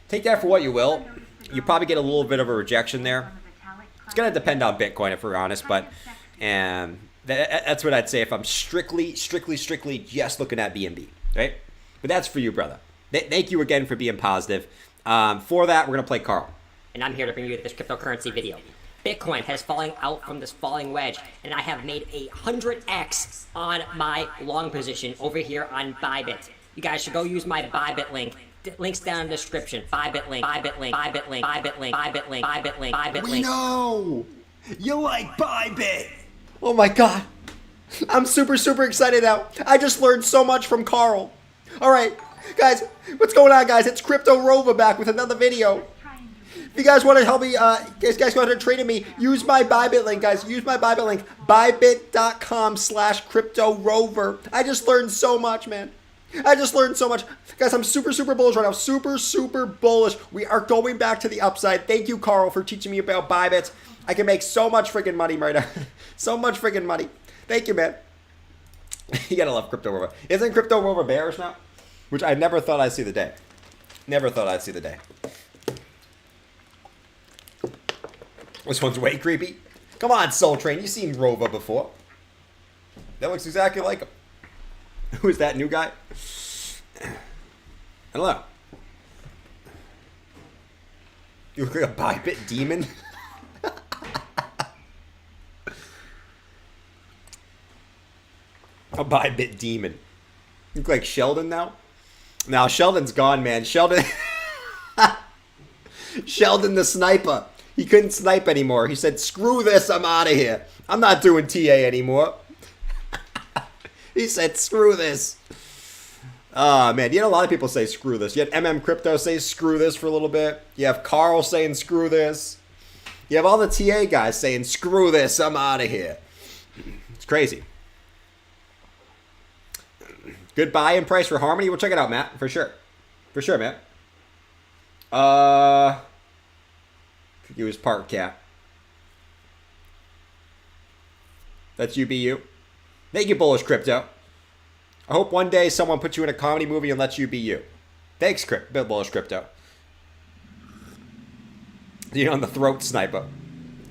take that for what you will. You probably get a little bit of a rejection there. It's going to depend on Bitcoin if we're honest, but that's what I'd say if I'm strictly just looking at BNB, right? But that's for you, brother. Thank you again for being positive. For that, we're going to play Carl. And I'm here to bring you this cryptocurrency video. Bitcoin has fallen out from this falling wedge, and I have made a 100x on my long position over here on Bybit. You guys should go use my Bybit link. Links down in the description. Bybit link, Bybit link, Bybit link, Bybit link, Bybit link, Bybit link, Bybit link. We know you like Bybit. Oh my god, I'm super excited now. I just learned so much from Carl. All right, guys, what's going on, guys? It's Crypto Rova back with another video. If you guys want to help me, guys want to trade me, use my Bybit link, guys. Use my Bybit link, bybit.com/CryptoRover. I just learned so much, man. I just learned so much. Guys, I'm super bullish right now. Super bullish. We are going back to the upside. Thank you, Carl, for teaching me about Bybit. I can make so much freaking money right now. So much freaking money. Thank you, man. You gotta love Crypto Rover. Isn't Crypto Rover bearish now? Which I never thought I'd see the day. Never thought I'd see the day. This one's way creepy. Come on, Soul Train. You've seen Rova before. That looks exactly like him. Who is that new guy? I don't know. You look like a Bybit demon. A Bybit demon. You look like Sheldon now? Now Sheldon's gone, man. Sheldon the sniper. He couldn't snipe anymore. He said, screw this, I'm out of here. I'm not doing TA anymore. He said, screw this. Oh, man. You know, a lot of people say screw this. You have MM Crypto say screw this for a little bit. You have Carl saying screw this. You have all the TA guys saying screw this, I'm out of here. It's crazy. Good buy-in price for Harmony. We'll check it out, Matt. For sure. For sure, Matt. I think it was Park Cat. That's UBU. Thank you, Bullish Crypto. I hope one day someone puts you in a comedy movie and lets you be you. Thanks, Bullish Crypto. You know, the throat sniper.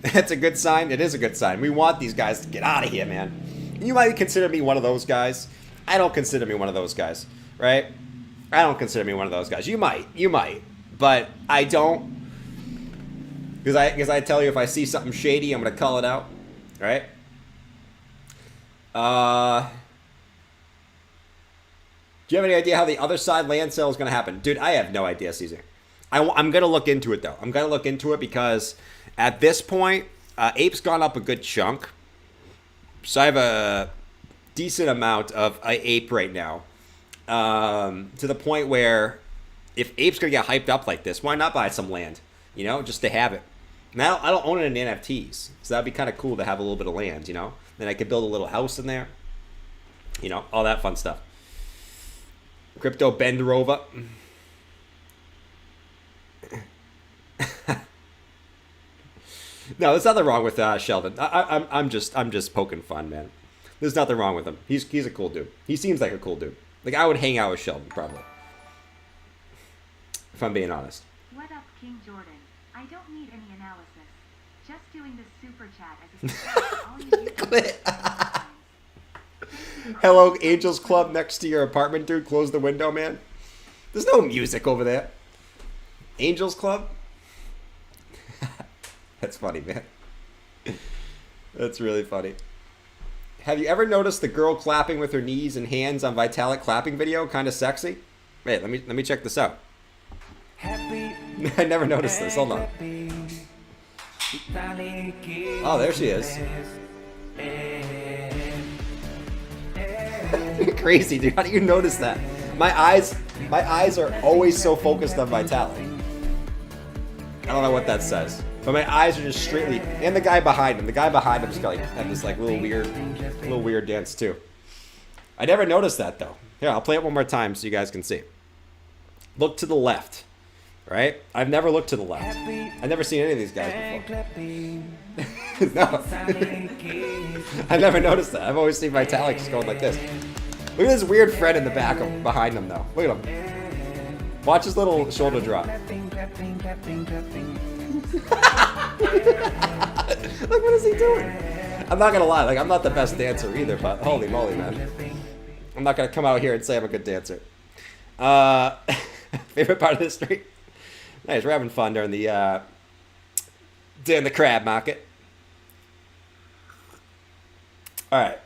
That's a good sign. It is a good sign. We want these guys to get out of here, man. You might consider me one of those guys. I don't consider me one of those guys, right? I don't consider me one of those guys. You might, but I don't. Because I tell you, if I see something shady, I'm gonna call it out, right? Do you have any idea how the other side land sale is gonna happen, dude? I have no idea, Caesar. I'm gonna look into it though. I'm gonna look into it because at this point, Ape's gone up a good chunk, so I have a decent amount of Ape right now, to the point where if Ape's gonna get hyped up like this, why not buy some land? You know, just to have it. Now I don't own it in NFTs, so that'd be kind of cool to have a little bit of land. You know, then I could build a little house in there. You know, all that fun stuff. Crypto Benderova. No, there's nothing wrong with Sheldon. I'm just poking fun, man. There's nothing wrong with him. He's a cool dude. He seems like a cool dude. Like, I would hang out with Sheldon, probably. If I'm being honest. What up, King Jordan? I don't need any analysis. Just doing the super chat as a surprise. All you do is Hello, Angels Club next to your apartment, dude. Close the window, man. There's no music over there. Angels Club? That's funny, man. That's really funny. Have you ever noticed the girl clapping with her knees and hands on Vitalik clapping video? Kind of sexy. Wait, let me check this out. Happy I never noticed this. Hold on. Oh, there she is. Crazy, dude. How do you notice that? My eyes are always so focused on Vitalik. I don't know what that says. But my eyes are just straightly, and the guy behind him. The guy behind him's got like had this like little weird dance too. I never noticed that though. Here, I'll play it one more time so you guys can see. Look to the left, right? I've never looked to the left. I've never seen any of these guys before. No, I've never noticed that. I've always seen Vitalik just going like this. Look at this weird friend in the back behind him though. Look at him. Watch his little shoulder drop. Like, what is he doing? I'm not gonna lie, like, I'm not the best dancer either, but holy moly, man. I'm not gonna come out here and say I'm a good dancer. Favorite part of the street? Nice, we're having fun during the crab market. Alright.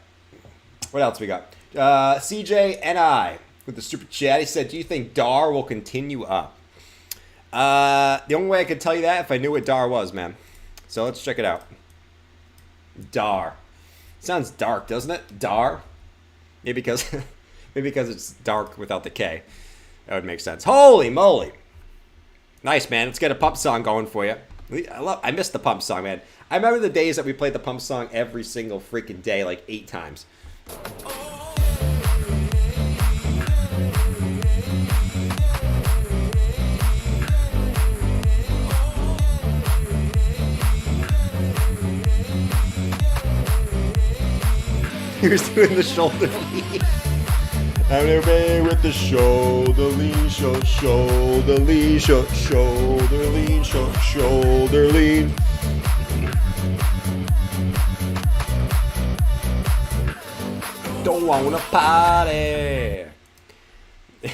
What else we got? CJ and I with the super chat. He said, do you think DAR will continue up? The only way I could tell you that if I knew what DAR was, man. So let's check it out. DAR. Sounds dark, doesn't it? DAR? Maybe because it's dark without the K. That would make sense. Holy moly. Nice, man. Let's get a pump song going for you. I missed the pump song, man. I remember the days that we played the pump song every single freaking day, like 8 times. He was doing the shoulder lean. I'm everybody with the shoulder lean, shoulder lean, shoulder lean, shoulder lean. Don't wanna party.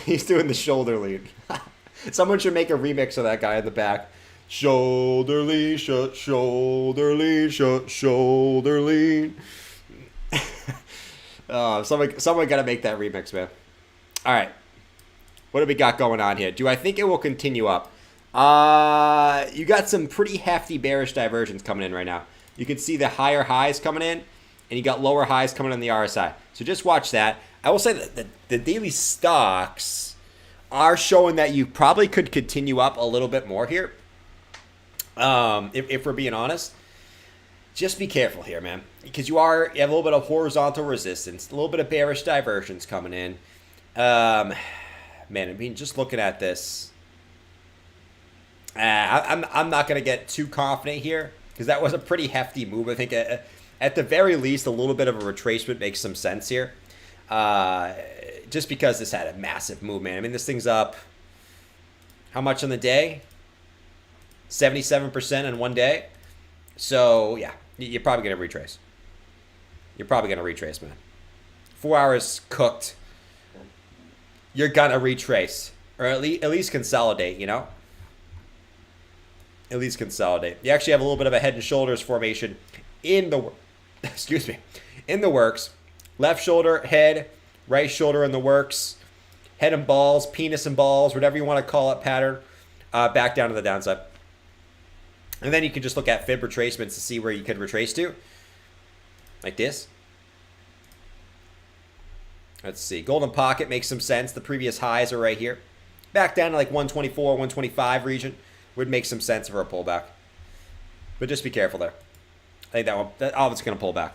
He's doing the shoulder lean. Someone should make a remix of that guy in the back. Shoulder lean, shoulder lean, shoulder lean. Someone gotta make that remix, man. All right, what do we got going on here? Do I think it will continue up? You got some pretty hefty bearish diversions coming in right now. You can see the higher highs coming in, and you got lower highs coming on the RSI. So just watch that. I will say that the daily stocks are showing that you probably could continue up a little bit more here. If we're being honest. Just be careful here, man, because you have a little bit of horizontal resistance, a little bit of bearish diversions coming in. Man, I mean, just looking at this, I'm not gonna get too confident here because that was a pretty hefty move. I think at the very least, a little bit of a retracement makes some sense here, just because this had a massive move, man. I mean, this thing's up how much on the day? 77% in one day. So, yeah, you're probably going to retrace. You're probably going to retrace, man. 4 hours cooked. You're going to retrace. Or at least consolidate, you know? At least consolidate. You actually have a little bit of a head and shoulders formation in the... Excuse me. In the works. Left shoulder, head. Right shoulder in the works. Head and balls, penis and balls, whatever you want to call it, pattern. Back down to the downside. And then you can just look at fib retracements to see where you could retrace to. Like this. Let's see. Golden pocket makes some sense. The previous highs are right here. Back down to like 124, 125 region would make some sense for a pullback. But just be careful there. I think all of it's going to pull back.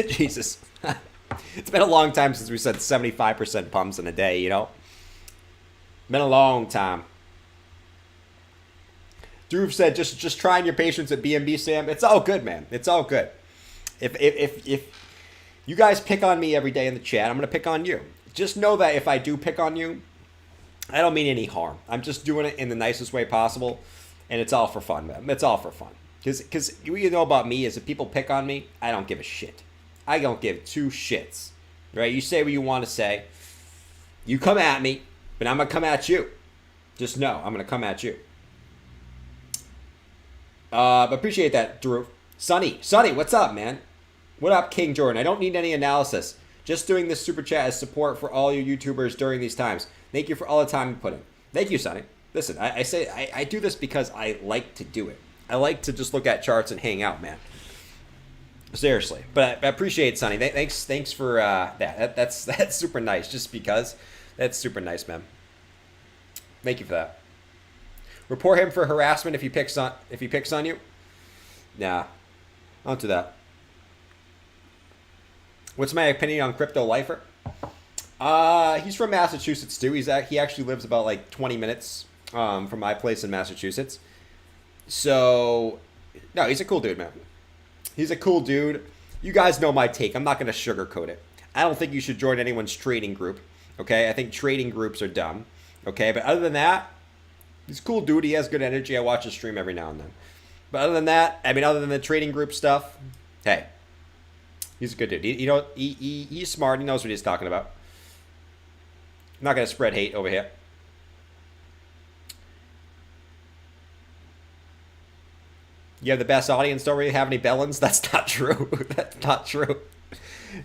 Jesus. It's been a long time since we said 75% pumps in a day, you know? Been a long time. Drew said, just trying your patience at BNB, Sam. It's all good, man. It's all good. If you guys pick on me every day in the chat, I'm going to pick on you. Just know that if I do pick on you, I don't mean any harm. I'm just doing it in the nicest way possible, and it's all for fun, man. It's all for fun. Because what you know about me is if people pick on me, I don't give a shit. I don't give two shits. Right? You say what you want to say. You come at me, but I'm going to come at you. Just know, I'm going to come at you. Appreciate that, Drew. Sonny, what's up, man? What up, King Jordan? I don't need any analysis. Just doing this super chat as support for all you YouTubers during these times. Thank you for all the time you put in. Thank you, Sonny. Listen, I do this because I like to do it. I like to just look at charts and hang out, man. Seriously. But I appreciate it, Sonny. Thanks for that. That's super nice. Just because. That's super nice, man. Thank you for that. Report him for harassment if he picks on you. Nah, don't do that. What's my opinion on Crypto Lifer? He's from Massachusetts too. He actually lives about like 20 minutes from my place in Massachusetts. So, no, he's a cool dude, man. He's a cool dude. You guys know my take. I'm not going to sugarcoat it. I don't think you should join anyone's trading group. Okay, I think trading groups are dumb. Okay, but other than that, he's a cool dude. He has good energy. I watch his stream every now and then. But other than that, I mean, other than the trading group stuff, hey, he's a good dude. He's smart. He knows what he's talking about. I'm not going to spread hate over here. You have the best audience. Don't really have any bellins. That's not true. That's not true.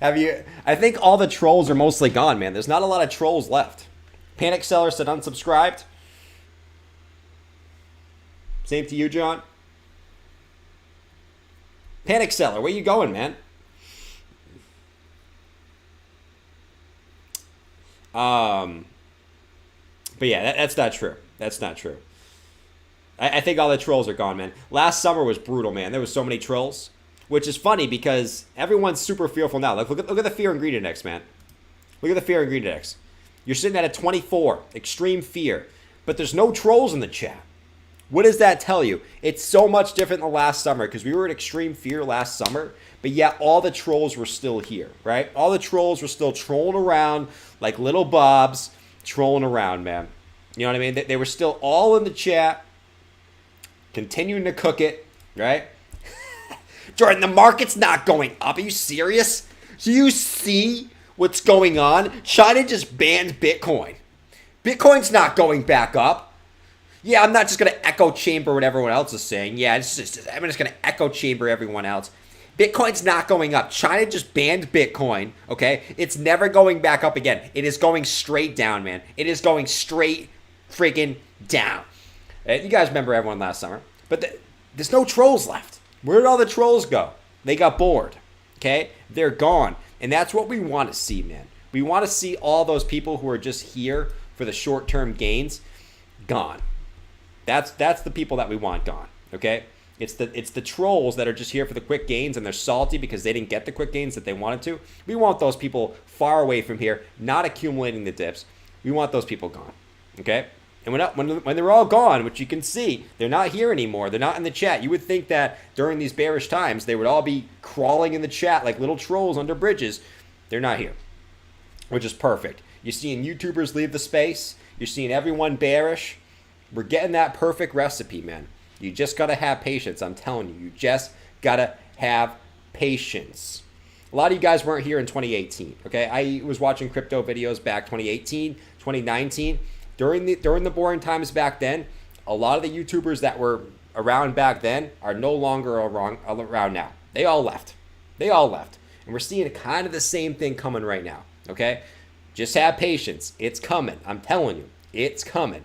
I think all the trolls are mostly gone, man. There's not a lot of trolls left. Panic Seller said unsubscribed. Same to you, John. Panic Seller, where you going, man? But yeah, that's not true. That's not true. I think all the trolls are gone, man. Last summer was brutal, man. There was so many trolls, which is funny because everyone's super fearful now. Look at the fear and greed index, man. Look at the fear and greed index. You're sitting at a 24, extreme fear, but there's no trolls in the chat. What does that tell you? It's so much different than last summer because we were at extreme fear last summer, but yet all the trolls were still here, right? All the trolls were still trolling around like little bobs, trolling around, man. You know what I mean? They were still all in the chat, continuing to cook it, right? Jordan, the market's not going up. Are you serious? Do you see what's going on? China just banned Bitcoin. Bitcoin's not going back up. Yeah, I'm not just going to echo chamber what everyone else is saying. Yeah, I'm just going to echo chamber everyone else. Bitcoin's not going up. China just banned Bitcoin, okay? It's never going back up again. It is going straight down, man. It is going straight freaking down. You guys remember everyone last summer. But there's no trolls left. Where did all the trolls go? They got bored, okay? They're gone. And that's what we want to see, man. We want to see all those people who are just here for the short-term gains gone. That's the people that we want gone, okay? It's the trolls that are just here for the quick gains and they're salty because they didn't get the quick gains that they wanted to. We want those people far away from here, not accumulating the dips. We want those people gone, okay? And when they're all gone, which you can see, they're not here anymore. They're not in the chat. You would think that during these bearish times, they would all be crawling in the chat like little trolls under bridges. They're not here, which is perfect. You're seeing YouTubers leave the space. You're seeing everyone bearish. We're getting that perfect recipe, man. You just got to have patience. I'm telling you. You just got to have patience. A lot of you guys weren't here in 2018, okay? I was watching crypto videos back 2018, 2019. During the boring times back then, a lot of the YouTubers that were around back then are no longer around now. They all left. They all left. And we're seeing kind of the same thing coming right now, okay? Just have patience. It's coming. I'm telling you. It's coming.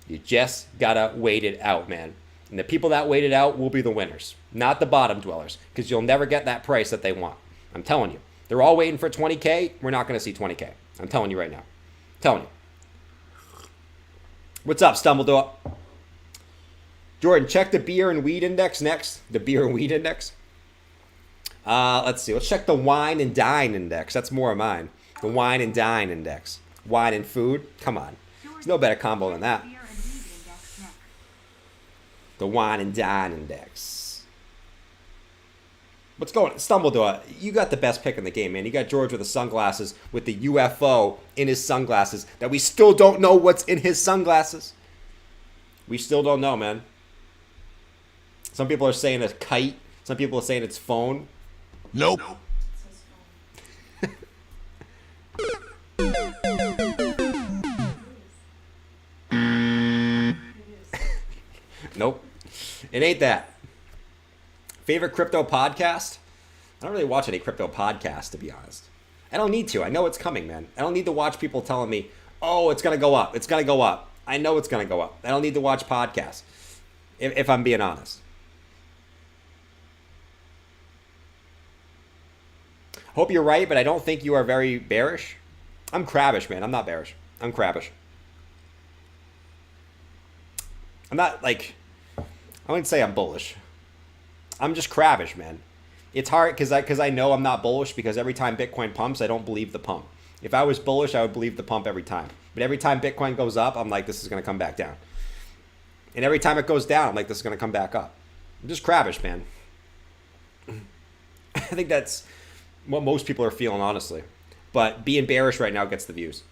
You just gotta wait it out, man. And the people that wait it out will be the winners, not the bottom dwellers, because you'll never get that price that they want. I'm telling you. They're all waiting for 20K. We're not going to see 20K. I'm telling you right now. I'm telling you. What's up, Stumbledore? Jordan, check the beer and weed index next. The beer and weed index. Let's see. Let's check the wine and dine index. That's more of mine. The wine and dine index. Wine and food. Come on. There's no better combo than that. Beer and weed index next. The wine and dine index. What's going on? Stumbledore, you got the best pick in the game, man. You got George with the sunglasses, with the UFO in his sunglasses, that we still don't know what's in his sunglasses. We still don't know, man. Some people are saying it's kite. Some people are saying it's phone. Nope. It says phone. Nope. It ain't that. Favorite crypto podcast? I don't really watch any crypto podcasts, to be honest. I don't need to. I know it's coming, man. I don't need to watch people telling me, oh, it's going to go up. It's going to go up. I know it's going to go up. I don't need to watch podcasts, if I'm being honest. Hope you're right, but I don't think you are very bearish. I'm crabbish, man. I'm not bearish. I'm crabbish. I'm not like, I wouldn't say I'm bullish. I'm just crabbish, man. It's hard because I know I'm not bullish because every time Bitcoin pumps, I don't believe the pump. If I was bullish, I would believe the pump every time. But every time Bitcoin goes up, I'm like, this is going to come back down. And every time it goes down, I'm like, this is going to come back up. I'm just crabbish, man. I think that's what most people are feeling, honestly. But being bearish right now gets the views.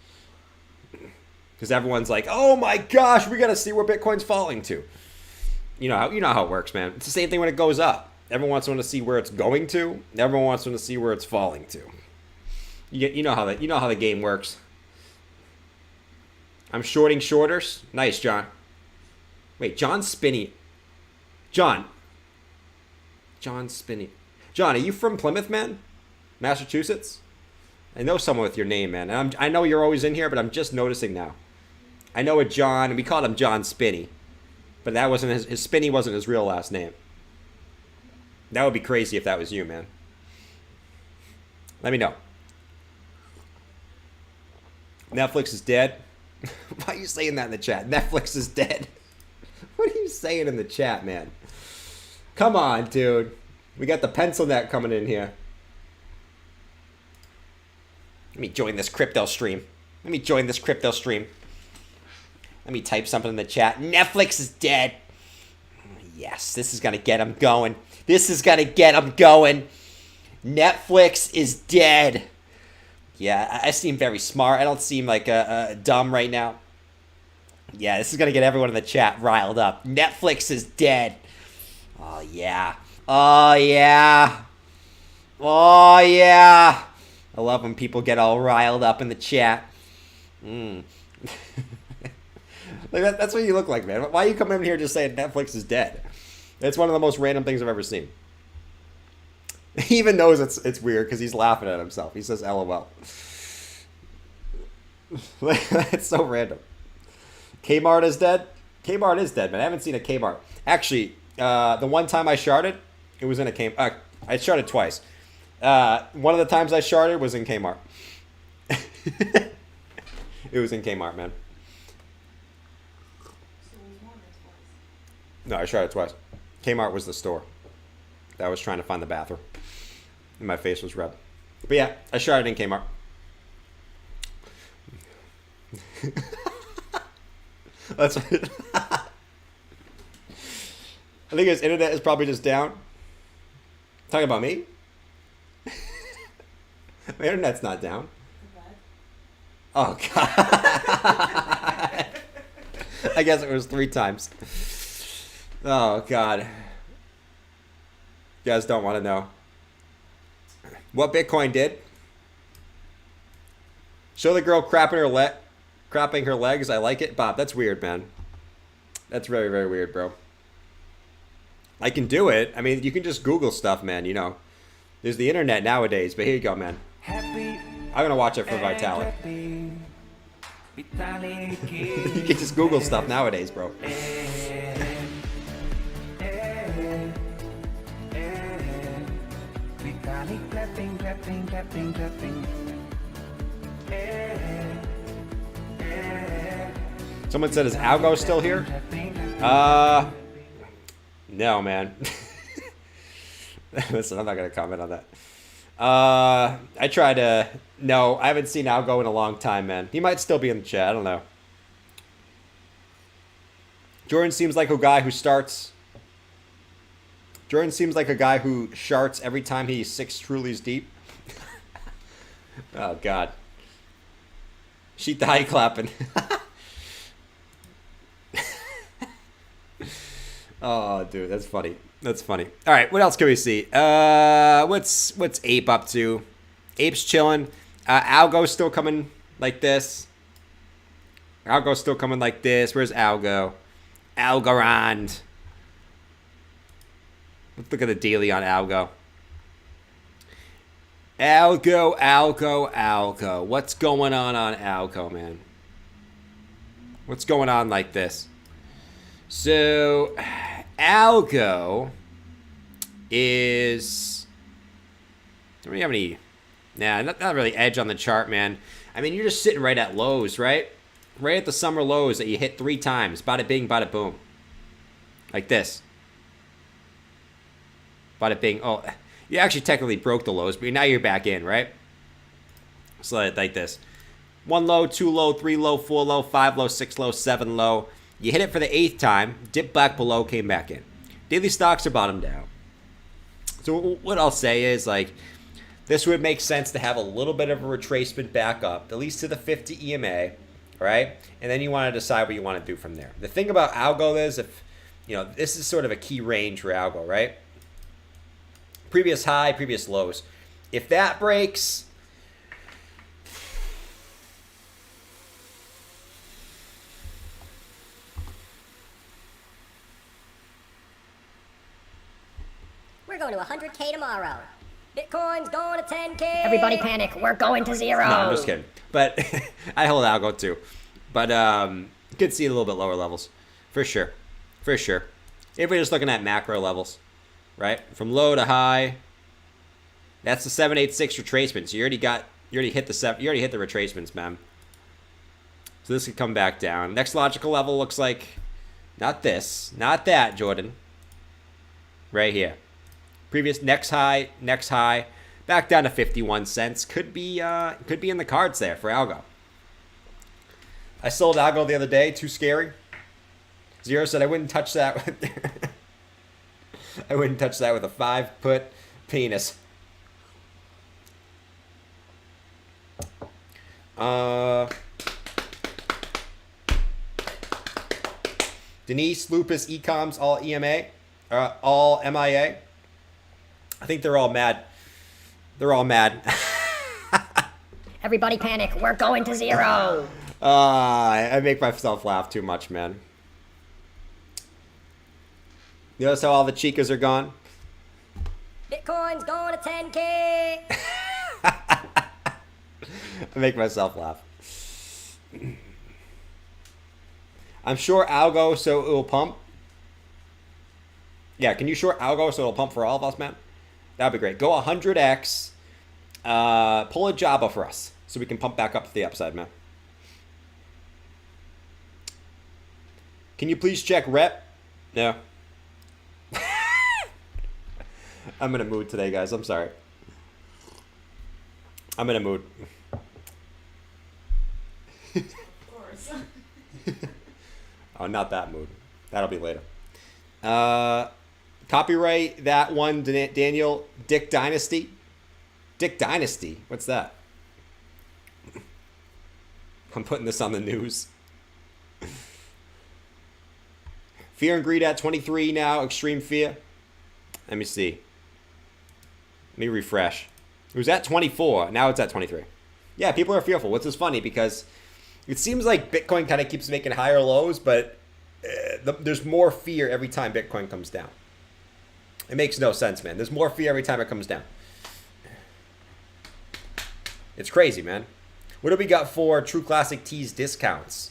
Because everyone's like, oh my gosh, we got to see where Bitcoin's falling to. You know how it works, man. It's the same thing when it goes up. Everyone wants to see where it's going to. Everyone wants to see where it's falling to. You know how the game works. I'm shorting shorters. Nice, John. Wait, John Spinney. John Spinney. John, are you from Plymouth, man? Massachusetts? I know someone with your name, man. And I know you're always in here, but I'm just noticing now. I know a John, and we called him John Spinney. But that wasn't his Spinney wasn't his real last name. That would be crazy if that was you, man. Let me know. Netflix is dead. Why are you saying that in the chat? Netflix is dead. What are you saying in the chat, man? Come on, dude. We got the pencil net coming in here. Let me join this crypto stream. Let me type something in the chat. Netflix is dead. Yes, this is going to get them going. Netflix is dead. Yeah, I seem very smart. I don't seem like dumb right now. Yeah, this is going to get everyone in the chat riled up. Netflix is dead. Oh, yeah. I love when people get all riled up in the chat. Like that's what you look like, man. Why are you coming in here just saying Netflix is dead? It's one of the most random things I've ever seen. He even knows it's weird because he's laughing at himself. He says LOL. It's so random. Kmart is dead? Kmart is dead, man. I haven't seen a Kmart. Actually, the one time I sharded, it was in a Kmart. I sharded twice. One of the times I sharded was in Kmart. It was in Kmart, man. So it was more than twice. No, I sharded twice. Kmart was the store that I was trying to find the bathroom. And my face was red. But yeah, I sharded in Kmart. That's I think his internet is probably just down. Talking about me? My internet's not down. Oh, God. I guess it was 3 times. Oh, God. You guys don't want to know. What Bitcoin did? Show the girl crapping her legs. I like it. Bob, that's weird, man. That's very, very weird, bro. I can do it. I mean, you can just Google stuff, man, you know. There's the internet nowadays, but here you go, man. Happy I'm going to watch it for Vitalik. You can just Google stuff nowadays, bro. Clapping, clapping, clapping, clapping. Someone said, is Algo still here? No, man. Listen, I'm not gonna comment on that. I try to. No, I haven't seen Algo in a long time, man. He might still be in the chat. I don't know. Jordan seems like a guy who starts. Jordan seems like a guy who sharts every time he's 6 Trulies deep. Oh God. She thigh clapping. Oh, dude, that's funny. That's funny. All right, what else can we see? What's Ape up to? Ape's chilling. Algo's still coming like this. Algo's still coming like this. Where's Algo? Algorand. Let's look at the daily on Algo. Algo. What's going on Algo, man? What's going on like this? So, Algo is... Do we have any... Nah, not really edge on the chart, man. I mean, you're just sitting right at lows, right? Right at the summer lows that you hit 3 times. Bada bing, bada boom. Like this. Bada bing. Oh, you actually technically broke the lows, but now you're back in, right? So like this. 1 low, 2 low, 3 low, 4 low, 5 low, 6 low, 7 low. You hit it for the 8th time, dipped back below, came back in. Daily stocks are bottomed out. So what I'll say is, like, this would make sense to have a little bit of a retracement back up, at least to the 50 EMA, right? And then you want to decide what you want to do from there. The thing about Algo is, if, you know, this is sort of a key range for Algo, right? Previous high, previous lows. If that breaks... We're going to 100K tomorrow. Bitcoin's going to 10K. Everybody panic. We're going to 0. No, I'm just kidding. But I held Algo too. But you could see a little bit lower levels. For sure. For sure. If we're just looking at macro levels, right? From low to high. That's the 786 retracement. So you already hit the retracements, man. So this could come back down. Next logical level looks like not this. Not that, Jordan. Right here. Previous next high, back down to 51 cents. Could be in the cards there for Algo. I sold Algo the other day. Too scary. Zero said I wouldn't touch that. I wouldn't touch that with a 5-foot penis. Denise, Lupus, Ecoms, all EMA, all MIA. I think they're all mad. They're all mad. Everybody panic. We're going to 0. I make myself laugh too much, man. You notice how all the chicas are gone? Bitcoin's going to 10K. I make myself laugh. I'm sure Algo so it will pump. Yeah, can you short Algo so it'll pump for all of us, man? That'd be great. Go 100x. Pull a Java for us so we can pump back up to the upside, man. Can you please check rep? No. I'm in a mood today, guys. I'm sorry. I'm in a mood. Of course. Oh, not that mood. That'll be later. Copyright that one, Daniel. Dick Dynasty. Dick Dynasty? What's that? I'm putting this on the news. Fear and Greed at 23 now. Extreme Fear. Let me see. Let me refresh. It was at 24. Now it's at 23. Yeah, people are fearful, which is funny because it seems like Bitcoin kind of keeps making higher lows, but there's more fear every time Bitcoin comes down. It makes no sense, man. There's more fear every time it comes down. It's crazy, man. What do we got for True Classic Tees discounts?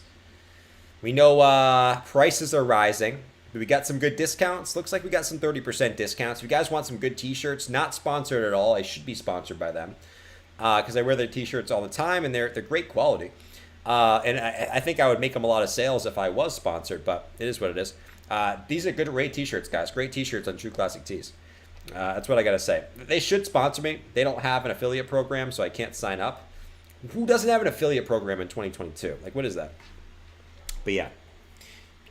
We know prices are rising. Do we got some good discounts? Looks like we got some 30% discounts. If you guys want some good t-shirts, not sponsored at all. I should be sponsored by them because I wear their t-shirts all the time and they're great quality. And I think I would make them a lot of sales if I was sponsored, but it is what it is. These are good rate t-shirts, guys. Great t-shirts on True Classic Tees. That's what I gotta say. They should sponsor me. They don't have an affiliate program, so I can't sign up. Who doesn't have an affiliate program in 2022? Like, what is that? But yeah,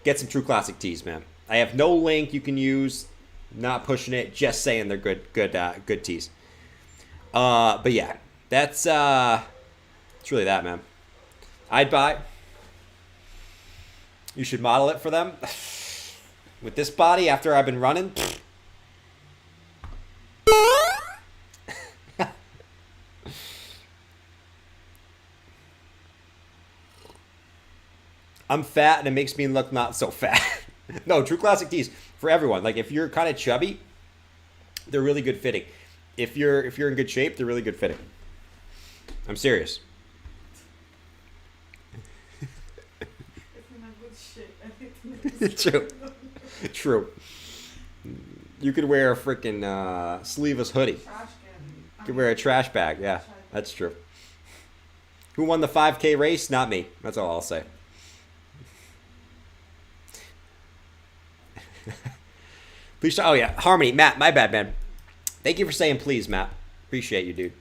get some True Classic tees, man. I have no link you can use. Not pushing it, just saying they're good tees. But yeah, it's really that, man. I'd buy. You should model it for them. With this body, after I've been running. I'm fat and it makes me look not so fat. No, True Classic tees for everyone. Like, if you're kind of chubby, they're really good fitting. If you're in good shape, they're really good fitting. I'm serious. If you're in good shape, I think True. True. You could wear a freaking sleeveless hoodie. trash can. You could wear a trash bag. Yeah, that's true. Who won the 5K race? Not me. That's all I'll say. Please. Oh yeah, Harmony. Matt, my bad, man. Thank you for saying please, Matt. Appreciate you, dude.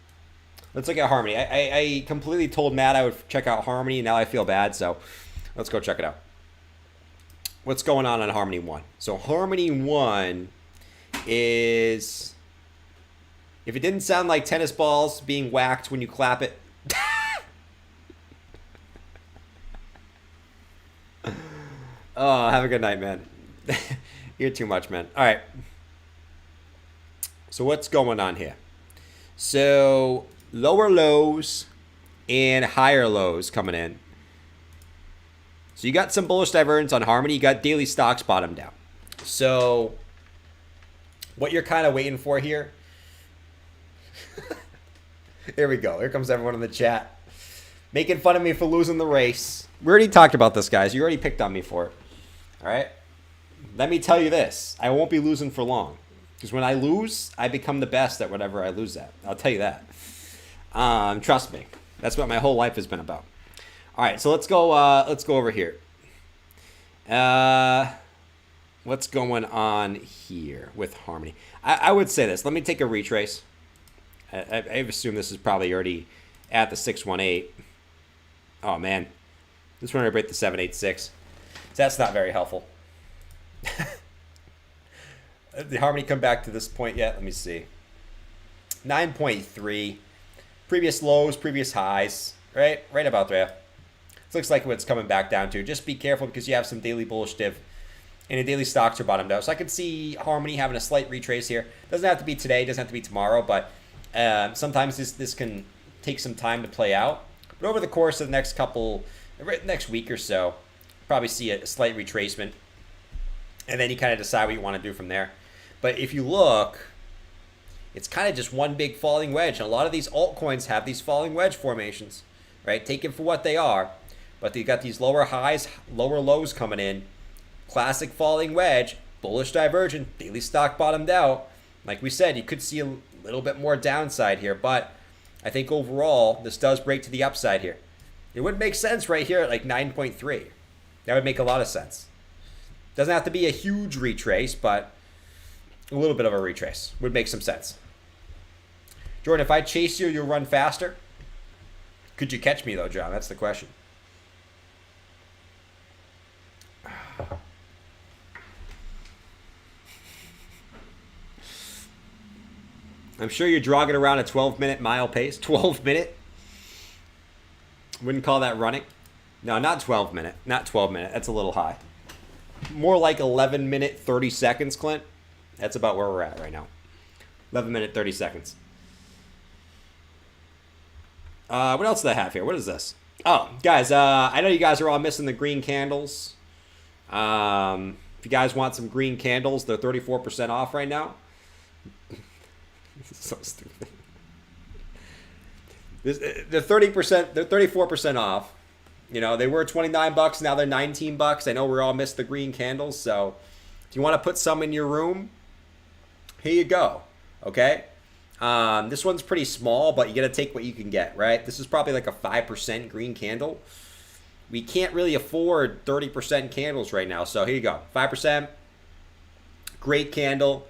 Let's look at Harmony. I completely told Matt I would check out Harmony. Now I feel bad, so let's go check it out. What's going on Harmony 1? So Harmony 1 is, if it didn't sound like tennis balls being whacked when you clap it. Oh, have a good night, man. You're too much, man. All right. So what's going on here? So lower lows and higher lows coming in. So you got some bullish divergence on Harmony. You got daily stocks bottomed out. So what you're kind of waiting for here. Here we go. Here comes everyone in the chat. Making fun of me for losing the race. We already talked about this, guys. You already picked on me for it. All right? Let me tell you this. I won't be losing for long. Because when I lose, I become the best at whatever I lose at. I'll tell you that. Trust me. That's what my whole life has been about. All right, so let's go over here. What's going on here with Harmony? I would say this. Let me take a retrace. I've assumed this is probably already at the 618. Oh, man. This one to break the 786. So that's not very helpful. Did Harmony come back to this point yet? Let me see. 9.3. Previous lows, previous highs. Right about there. This looks like what it's coming back down to. Just be careful because you have some daily bullish div. And the daily stocks are bottomed out. So I could see Harmony having a slight retrace here. Doesn't have to be today. Doesn't have to be tomorrow. But sometimes this can take some time to play out. But over the course of the next week or so, probably see a slight retracement. And then you kind of decide what you want to do from there. But if you look, it's kind of just one big falling wedge. And a lot of these altcoins have these falling wedge formations, right? Take it for what they are. But you got these lower highs, lower lows coming in. Classic falling wedge, bullish divergent, daily stock bottomed out. Like we said, you could see a little bit more downside here. But I think overall, this does break to the upside here. It would make sense right here at like 9.3. That would make a lot of sense. Doesn't have to be a huge retrace, but a little bit of a retrace would make some sense. Jordan, if I chase you, you'll run faster? Could you catch me, though, John? That's the question. I'm sure you're jogging around a 12-minute mile pace. 12-minute? Wouldn't call that running. No, not 12-minute. Not 12-minute. That's a little high. More like 11-minute, 30 seconds, Clint. That's about where we're at right now. 11-minute, 30 seconds. What else do I have here? What is this? Oh, guys, I know you guys are all missing the green candles. If you guys want some green candles, they're 34% off right now. This is so stupid. They're 30%. They're 34% off. You know, they were $29. Now they're $19. I know we all missed the green candles. So if you want to put some in your room, here you go. Okay. This one's pretty small, but you got to take what you can get, right? This is probably like a 5% green candle. We can't really afford 30% candles right now. So here you go. 5%. Great candle.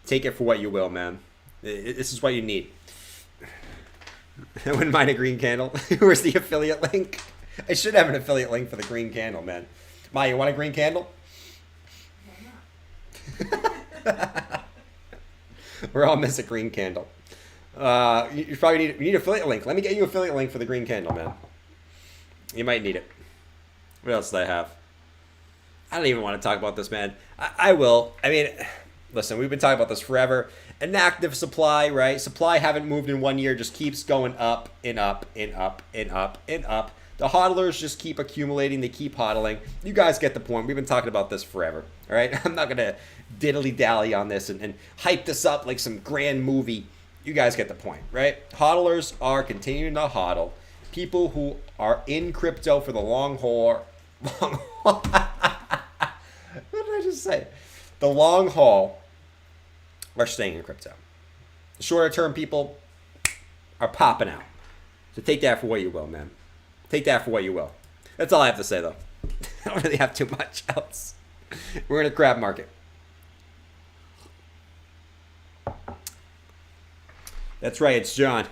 Take it for what you will, man. This is what you need. I wouldn't mind a green candle. Where's the affiliate link? I should have an affiliate link for the green candle, man. Ma, you want a green candle? We're all miss a green candle. You probably need affiliate link. Let me get you affiliate link for the green candle, man. You might need it. What else do I have? I don't even want to talk about this, man. I will. I mean, listen, we've been talking about this forever. An active supply, right? Supply haven't moved in 1 year, just keeps going up and up and up and up and up. The hodlers just keep accumulating. They keep hodling. You guys get the point. We've been talking about this forever, all right? I'm not going to diddly-dally on this and hype this up like some grand movie. You guys get the point, right? Hodlers are continuing to hodl. People who are in crypto for the long haul. What did I just say? The long haul are staying in crypto. The shorter term people are popping out. So take that for what you will, man. Take that for what you will. That's all I have to say, though. I don't really have too much else. We're in a crab market. That's right, it's John.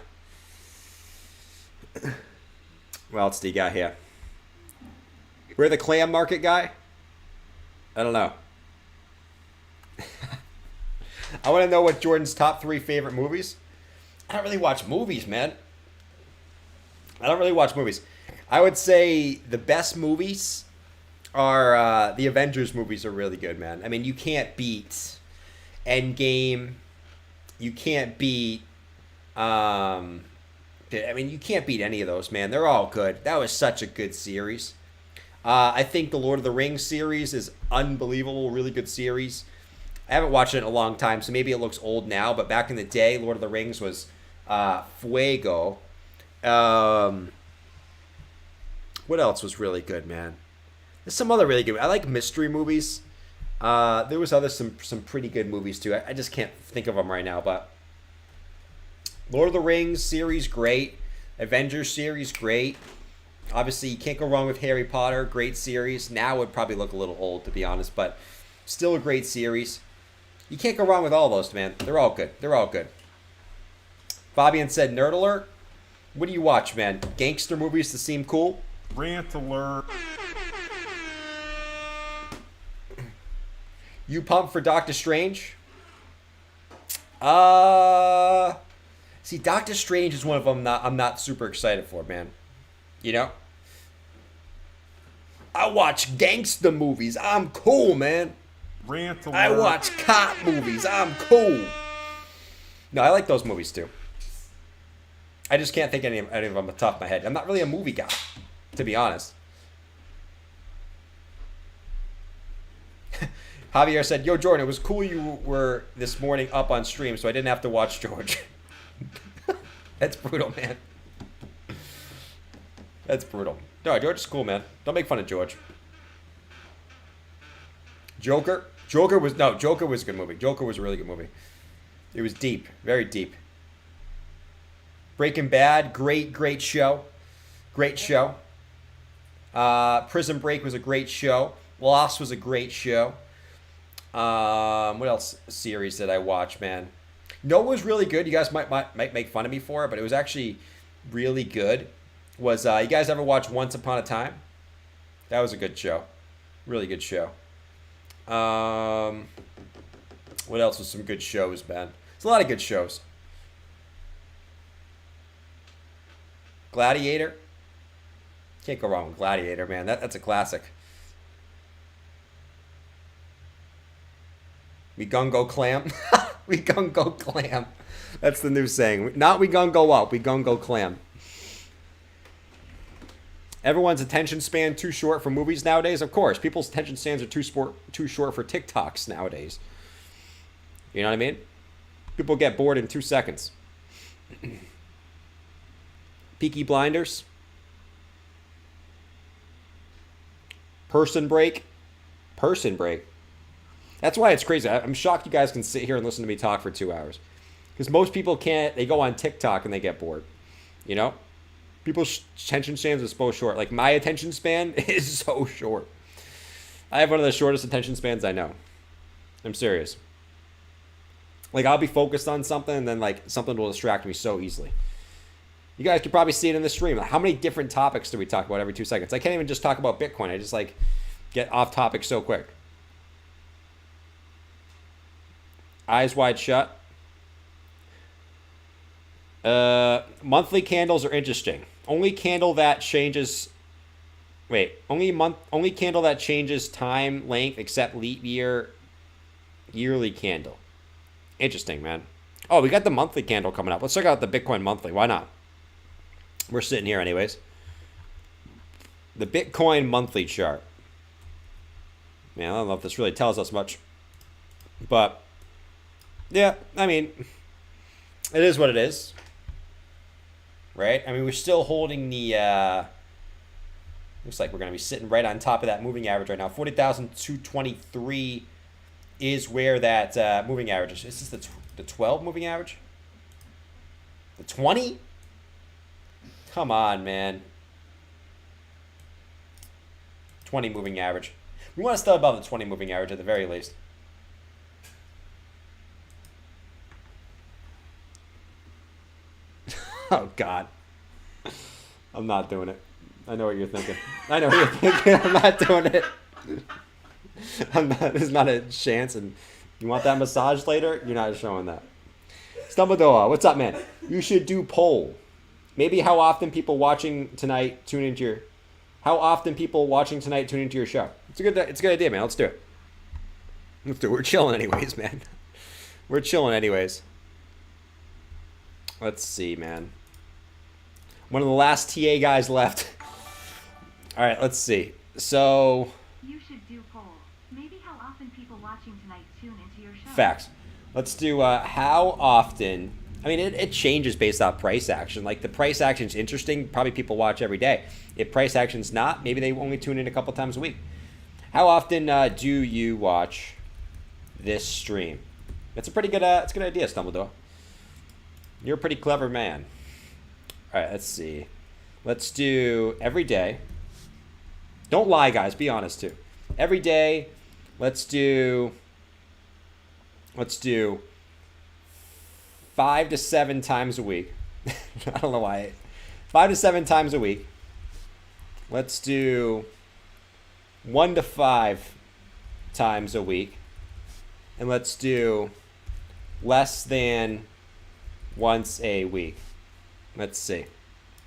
What else do you got here? We're the clam market guy? I don't know. I want to know what Jordan's top 3 favorite movies. I don't really watch movies, man. I don't really watch movies. I would say the best movies are the Avengers movies are really good, man. I mean, you can't beat Endgame. You can't beat you can't beat any of those, man. They're all good. That was such a good series. I think the Lord of the Rings series is unbelievable, really good series. I haven't watched it in a long time, so maybe it looks old now, but back in the day, Lord of the Rings was fuego. What else was really good, man? There's some other really good. I like mystery movies. There was some pretty good movies too. I just can't think of them right now, but Lord of the Rings series, great. Avengers series, great. Obviously, you can't go wrong with Harry Potter, great series. Now it would probably look a little old, to be honest, but still a great series. You can't go wrong with all those, man. They're all good. They're all good. Fabian said, Nerd Alert. What do you watch, man? Gangster movies to seem cool? Rant alert. You pumped for Doctor Strange? See, Doctor Strange is one of them I'm not super excited for, man. You know? I watch gangster movies. I'm cool, man. Rant alert. I watch cop movies. I'm cool. No, I like those movies too. I just can't think any of them off the top of my head. I'm not really a movie guy, to be honest. Javier said, yo, Jordan, it was cool you were this morning up on stream, so I didn't have to watch George. That's brutal, man. That's brutal. No, George is cool, man. Don't make fun of George. Joker? Joker was a good movie. Joker was a really good movie. It was deep. Very deep. Breaking Bad, great show. Great show. Prison Break was a great show. Lost was a great show. What else series did I watch, man? Noah was really good. You guys might make fun of me for it, but it was actually really good. Was you guys ever watch Once Upon a Time? That was a good show. Really good show. What else was some good shows, man? There's a lot of good shows. Gladiator. Can't go wrong with Gladiator, man. That's a classic. We gon' go clam. We gon' go clam. That's the new saying. Not we gon' go up. We gon' go clam. Everyone's attention span too short for movies nowadays? Of course. People's attention spans are too short for TikToks nowadays. You know what I mean? People get bored in 2 seconds. Peaky Blinders. Person Break. That's why it's crazy. I'm shocked you guys can sit here and listen to me talk for 2 hours. Because most people can't. They go on TikTok and they get bored. You know? People's attention spans are so short. Like, my attention span is so short. I have one of the shortest attention spans I know. I'm serious. Like, I'll be focused on something, and then, like, something will distract me so easily. You guys can probably see it in the stream. How many different topics do we talk about every 2 seconds? I can't even just talk about Bitcoin. I just, like, get off topic so quick. Eyes wide shut. Monthly candles are interesting. Only candle that changes... Wait, only candle that changes time, length, except leap year, yearly candle. Interesting, man. Oh, we got the monthly candle coming up. Let's check out the Bitcoin monthly. Why not? We're sitting here anyways. The Bitcoin monthly chart. Man, I don't know if this really tells us much. But, yeah, I mean, it is what it is. Right? I mean, we're still holding the... Looks like we're going to be sitting right on top of that moving average right now. 40,223 is where that moving average is. Is this the 12 moving average? The 20? Come on, man. 20 moving average. We want to stay above the 20 moving average at the very least. Oh, God. I'm not doing it. I know what you're thinking. I know what you're thinking. I'm not doing it. There's not a chance. And you want that massage later? You're not showing that. Stumbledore, what's up, man? You should do poll. Maybe how often people watching tonight tune into your... How often people watching tonight tune into your show? It's a good idea, man. Let's do it. Let's do it. We're chilling anyways, man. We're chilling anyways. Let's see, man. One of the last TA guys left. All right, let's see. So... You should do poll. Maybe how often people watching tonight tune into your show. Facts. Let's do how often... I mean, it changes based off price action. Like, the price action's interesting. Probably people watch every day. If price action's not, maybe they only tune in a couple times a week. How often do you watch this stream? That's a pretty good, it's a good idea, Stumbledore. You're a pretty clever man. All right, let's see. Let's do every day. Don't lie, guys. Be honest, too. Every day, let's do 5 to 7 times a week. I don't know why. 5 to 7 times a week. Let's do 1 to 5 times a week. And let's do less than once a week. Let's see.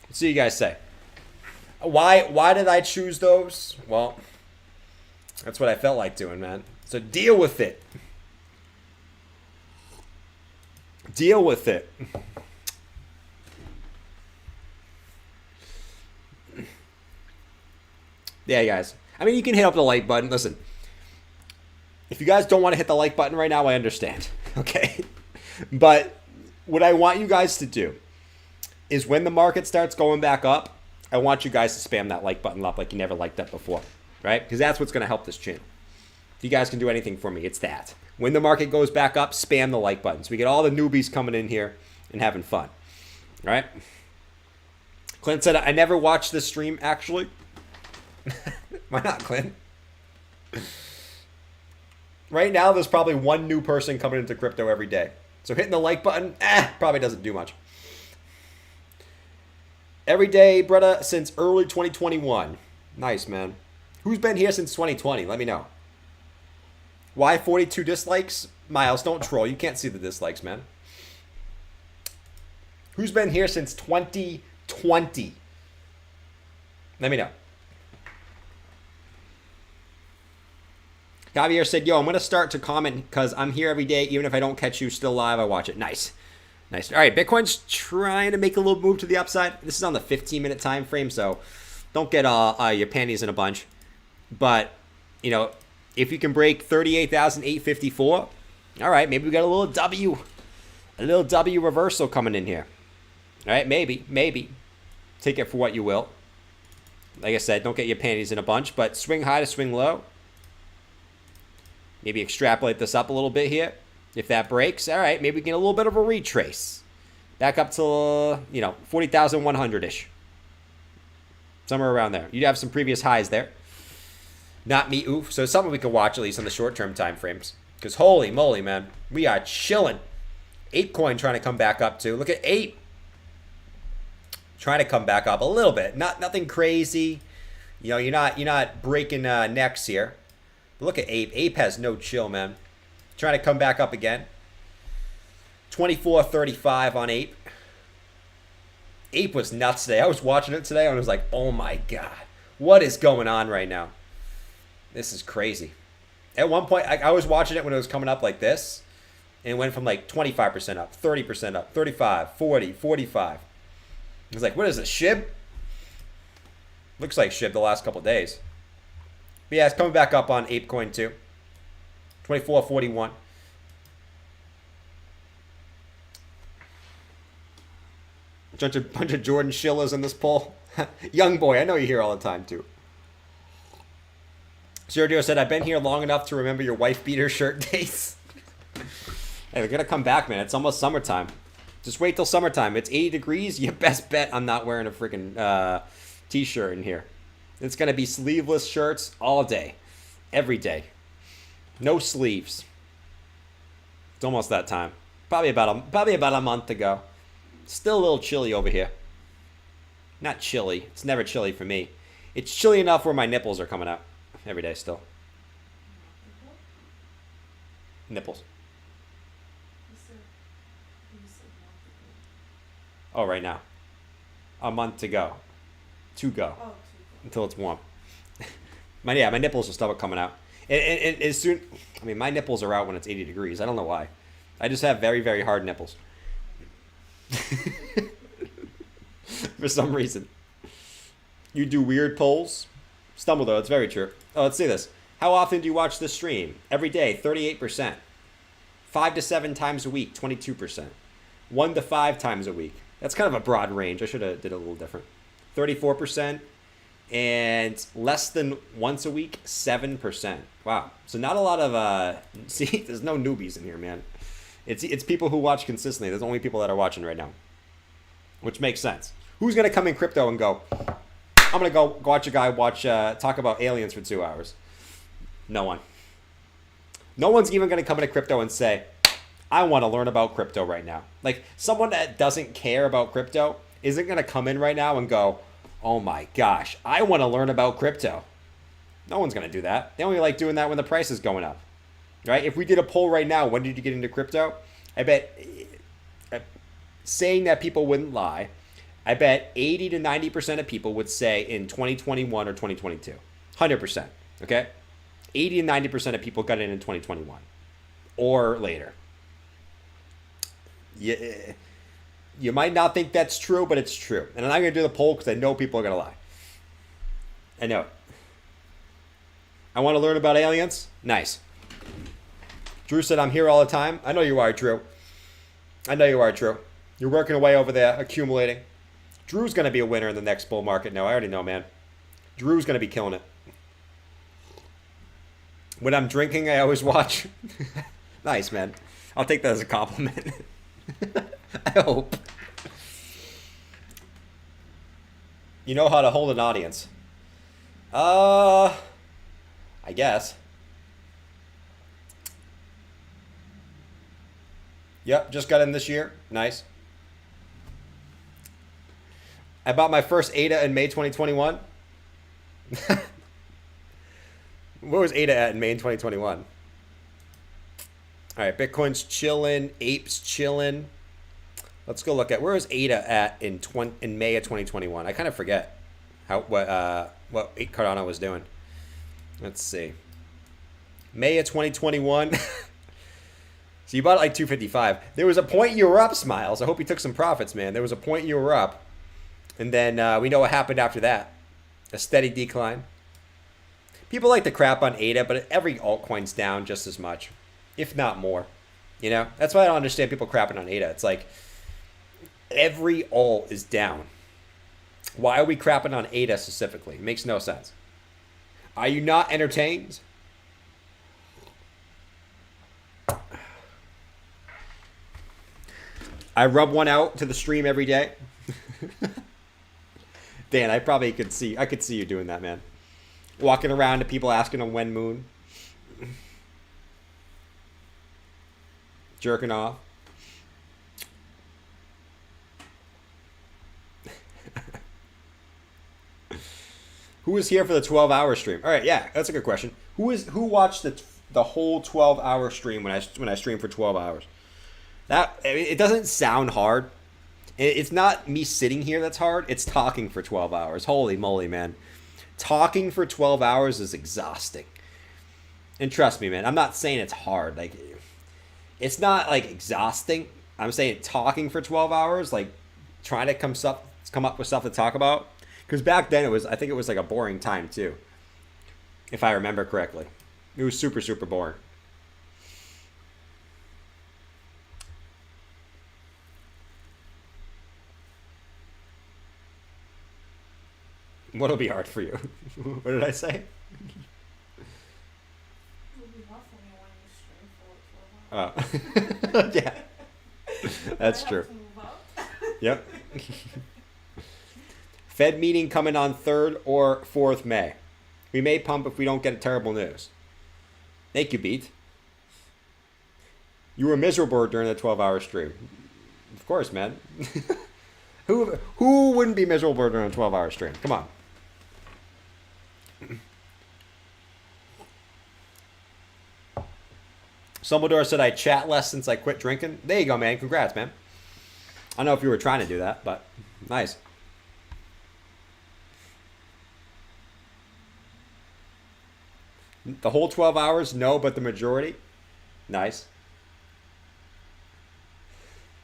Let's see what you guys say. Why did I choose those? Well, that's what I felt like doing, man. So deal with it. Deal with it. Yeah, guys. I mean, you can hit up the like button. Listen, if you guys don't want to hit the like button right now, I understand. Okay? But what I want you guys to do is when the market starts going back up, I want you guys to spam that like button up like you never liked that before. Right? Because that's what's going to help this channel. If you guys can do anything for me, it's that. When the market goes back up, spam the like button. So we get all the newbies coming in here and having fun. All right? Clint said, I never watched this stream, actually. Why not, Clint? Right now, there's probably one new person coming into crypto every day. So hitting the like button, probably doesn't do much. Every day, brother, since early 2021. Nice, man. Who's been here since 2020? Let me know. Why 42 dislikes? Miles, don't troll. You can't see the dislikes, man. Who's been here since 2020? Let me know. Javier said, yo, I'm going to start to comment because I'm here every day. Even if I don't catch you still live, I watch it. Nice. Nice. All right, Bitcoin's trying to make a little move to the upside. This is on the 15-minute time frame, so don't get your panties in a bunch. But, you know, if you can break 38,854, all right, maybe we got a little W reversal coming in here. All right, maybe. Take it for what you will. Like I said, don't get your panties in a bunch, but swing high to swing low. Maybe extrapolate this up a little bit here. If that breaks, all right, maybe we get a little bit of a retrace. Back up to, 40,100-ish. Somewhere around there. You'd have some previous highs there. Not me, oof. So it's something we can watch at least on the short-term time frames. Because holy moly, man. We are chilling. Ape coin trying to come back up too. Look at Ape. Trying to come back up a little bit. Nothing crazy. You know, you're not breaking necks here. But look at Ape. Ape has no chill, man. Trying to come back up again. 24.35 on Ape. Ape was nuts today. I was watching it today and I was like, oh my God. What is going on right now? This is crazy. At one point, I was watching it when it was coming up like this. And it went from like 25% up, 30% up, 35, 40, 45. I was like, what is this, SHIB? Looks like SHIB the last couple days. But yeah, it's coming back up on ApeCoin too. 24.41. Bunch of Jordan Shillers in this poll. Young boy, I know you're here all the time too. Sergio said, I've been here long enough to remember your wife beater shirt days. Hey, they're going to come back, man. It's almost summertime. Just wait till summertime. It's 80 degrees. You best bet I'm not wearing a freaking t-shirt in here. It's going to be sleeveless shirts all day. Every day. No sleeves. It's almost that time. Probably about a month ago. Still a little chilly over here. Not chilly. It's never chilly for me. It's chilly enough where my nipples are coming out. Every day still. Nipples. Oh, right now. A month to go. To go. Until it's warm. my nipples will start coming out. And as soon, I mean, my nipples are out when it's 80 degrees. I don't know why. I just have very, very hard nipples. For some reason. You do weird polls? Stumble though, it's very true. Oh, let's see this. How often do you watch this stream? Every day, 38%. 5 to 7 times a week, 22%. 1 to 5 times a week. That's kind of a broad range. I should have did it a little different. 34%. And less than once a week, 7%. Wow. So not a lot of, see, there's no newbies in here, man. It's people who watch consistently. There's only people that are watching right now. Which makes sense. Who's going to come in crypto and go, I'm going to go watch a guy talk about aliens for 2 hours? No one. No one's even going to come into crypto and say, I want to learn about crypto right now. Like, someone that doesn't care about crypto isn't going to come in right now and go, oh my gosh, I want to learn about crypto. No one's going to do that. They only like doing that when the price is going up. Right? If we did a poll right now, when did you get into crypto? I bet, saying that people wouldn't lie, I bet 80 to 90% of people would say in 2021 or 2022. 100%. Okay? 80 and 90% of people got in 2021 or later. You might not think that's true, but it's true. And I'm not going to do the poll because I know people are going to lie. I know it. I want to learn about aliens? Nice. Drew said, I'm here all the time. I know you are, Drew. I know you are, Drew. You're working away over there, accumulating. Drew's going to be a winner in the next bull market. No, I already know, man. Drew's going to be killing it. When I'm drinking, I always watch. Nice, man. I'll take that as a compliment. I hope. You know how to hold an audience. I guess. Yep, just got in this year. Nice. I bought my first ADA in May 2021. Where was ADA at in May 2021? All right, Bitcoin's chilling, Ape's chilling. Let's go look at where is ADA at in May of 2021. I kind of forget what Cardano was doing. Let's see. May of 2021. So you bought it like 255. There was a point you were up, Smiles. I hope you took some profits, man. There was a point you were up. And then we know what happened after that. A steady decline. People like to crap on ADA, but every altcoin's down just as much, if not more. You know? That's why I don't understand people crapping on ADA. It's like every alt is down. Why are we crapping on ADA specifically? It makes no sense. Are you not entertained? I rub one out to the stream every day. Dan, I could see you doing that, man. Walking around to people asking them when moon. Jerking off. Who was here for the 12-hour stream? All right, yeah, that's a good question. Who watched the whole 12-hour stream when I streamed for 12 hours? It doesn't sound hard. It's not me sitting here that's hard. It's talking for 12 hours. Holy moly, man. Talking for 12 hours is exhausting. And trust me, man, I'm not saying it's hard. Like, it's not like exhausting. I'm saying talking for 12 hours, like trying to come up with stuff to talk about. Because back then I think it was like a boring time too, if I remember correctly. It was super, super boring. What'll be hard for you? What did I say? It'll be hard for me when you stream for 12 hours. Oh, yeah, that's true. I have to move up. Yep. Fed meeting coming on 3rd or 4th May. We may pump if we don't get terrible news. Thank you, Beat. You were miserable during the 12-hour stream. Of course, man. Who wouldn't be miserable during a 12-hour stream? Come on. Sumbledore said I chat less since I quit drinking. There you go, man. Congrats, man. I don't know if you were trying to do that, but nice. The whole 12 hours? No, but the majority? Nice.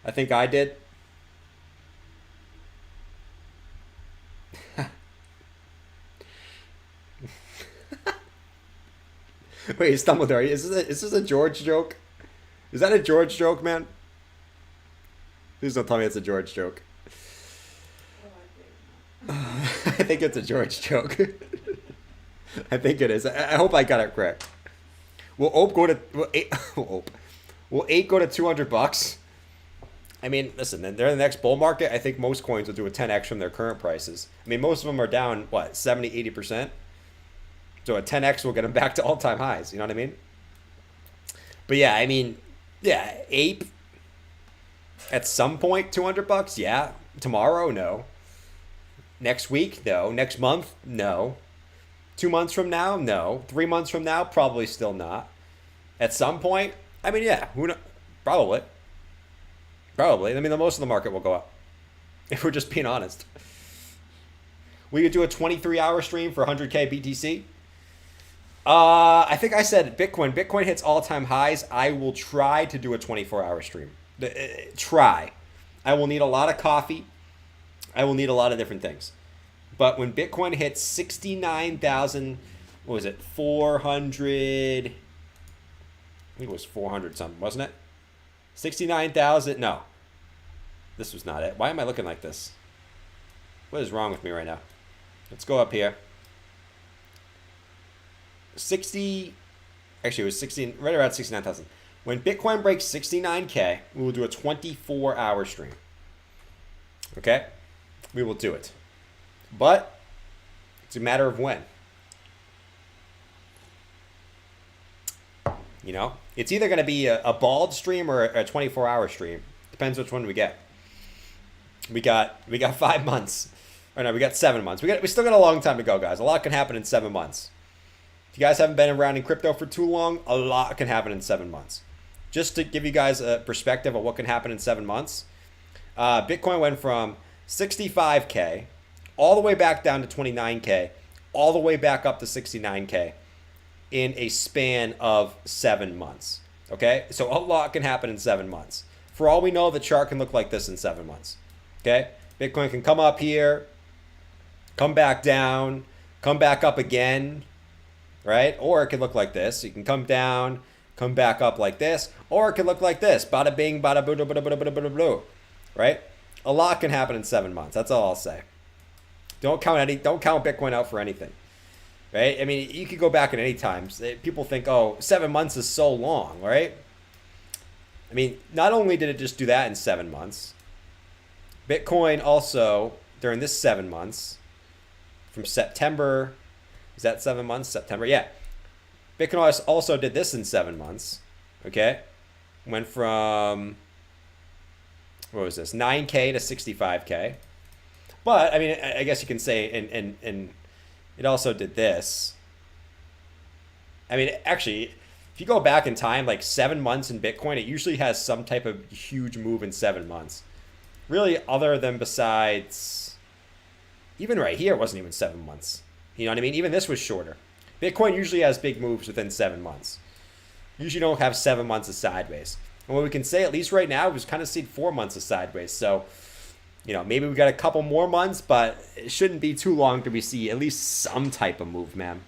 I think I did. Wait, Stumbledore, is this a George joke? Is that a George joke, man? Please don't tell me it's a George joke. I think it's a George joke. I think it is. I hope I got it correct. Will Ope go to... Will 8 go to $200? I mean, listen, they're in the next bull market. I think most coins will do a 10x from their current prices. I mean, most of them are down, what, 70, 80%? So a 10x will get them back to all-time highs. You know what I mean? But yeah, I mean, yeah, Ape at some point, $200? Yeah. Tomorrow? No. Next week? No. Next month? No. 2 months from now? No. 3 months from now? Probably still not. At some point? I mean, yeah. Who knows? Probably. Probably. I mean, most of the market will go up. If we're just being honest. We could do a 23-hour stream for 100K BTC. I think I said Bitcoin. Bitcoin hits all-time highs. I will try to do a 24-hour stream. Try. I will need a lot of coffee. I will need a lot of different things. But when Bitcoin hits 69,000, what was it? 400. I think it was 400 something, wasn't it? 69,000. No. This was not it. Why am I looking like this? What is wrong with me right now? Let's go up here. 60. Actually, it was 16, right around 69,000. When Bitcoin breaks 69K, we will do a 24-hour stream. Okay? We will do it. But it's a matter of when. You know? It's either going to be a bald stream or a 24-hour stream. Depends which one we get. We got 5 months. Or no, we got 7 months. We still got a long time to go, guys. A lot can happen in 7 months. If you guys haven't been around in crypto for too long, a lot can happen in 7 months. Just to give you guys a perspective of what can happen in 7 months, Bitcoin went from 65K all the way back down to 29K, all the way back up to 69K in a span of 7 months. Okay? So a lot can happen in 7 months. For all we know, the chart can look like this in 7 months. Okay? Bitcoin can come up here, come back down, come back up again, right? Or it could look like this. You can come down, come back up like this, or it could look like this. Bada bing, bada boo, bada bada bada bada bada, right? A lot can happen in 7 months. That's all I'll say. Don't count Bitcoin out for anything, right? I mean, you could go back at any time. People think, oh, 7 months is so long, right? I mean, not only did it just do that in 7 months, Bitcoin also, during this 7 months, from September, is that 7 months? September, yeah. Bitcoin also did this in 7 months, okay? Went from, what was this, 9K to 65K. But, I mean, I guess you can say It also did this. I mean, actually, if you go back in time, like 7 months in Bitcoin, it usually has some type of huge move in 7 months. Really, other than besides, even right here, it wasn't even 7 months. You know what I mean? Even this was shorter. Bitcoin usually has big moves within 7 months. Usually don't have 7 months of sideways. And what we can say, at least right now, we've kind of seen 4 months of sideways. So, you know, maybe we got a couple more months, but it shouldn't be too long till we see at least some type of move, man.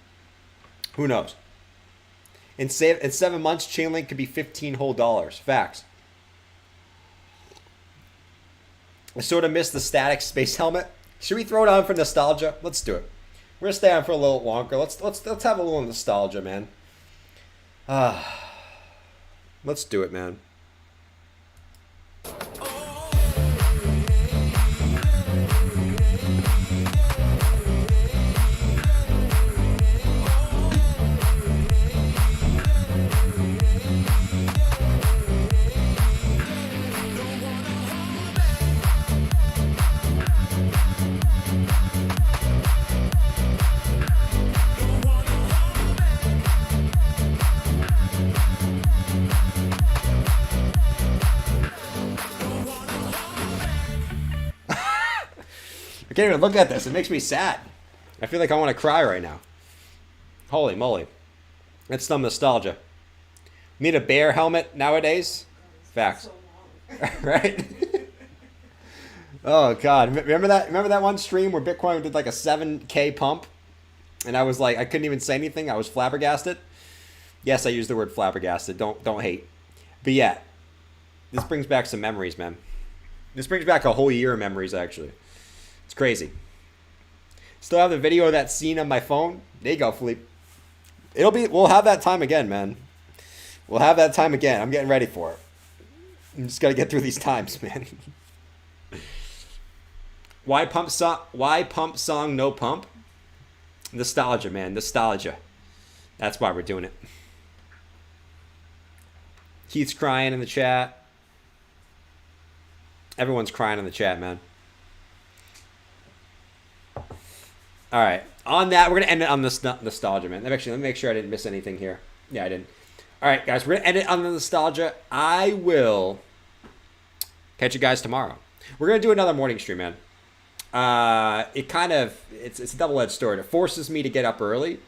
Who knows? In 7 months, Chainlink could be $15 whole. Facts. I sort of missed the static space helmet. Should we throw it on for nostalgia? Let's do it. We're gonna stay on for a little longer. Let's have a little nostalgia, man. Let's do it, man. I can't even look at this. It makes me sad. I feel like I want to cry right now. Holy moly. That's some nostalgia. Need a bear helmet nowadays? Facts. Right? Oh, God. Remember that one stream where Bitcoin did like a 7K pump? And I was like, I couldn't even say anything. I was flabbergasted. Yes, I used the word flabbergasted. Don't hate. But yeah, this brings back some memories, man. This brings back a whole year of memories, actually. It's crazy. Still have the video of that scene on my phone. There you go, Philippe. We'll have that time again, man. We'll have that time again. I'm getting ready for it. I'm just gotta get through these times, man. Why pump song, no pump? Nostalgia, man. Nostalgia. That's why we're doing it. Keith's crying in the chat. Everyone's crying in the chat, man. All right. On that, we're going to end it on this nostalgia, man. Actually, let me make sure I didn't miss anything here. Yeah, I didn't. All right, guys. We're going to end it on the nostalgia. I will catch you guys tomorrow. We're going to do another morning stream, man. It's a double-edged sword. It forces me to get up early.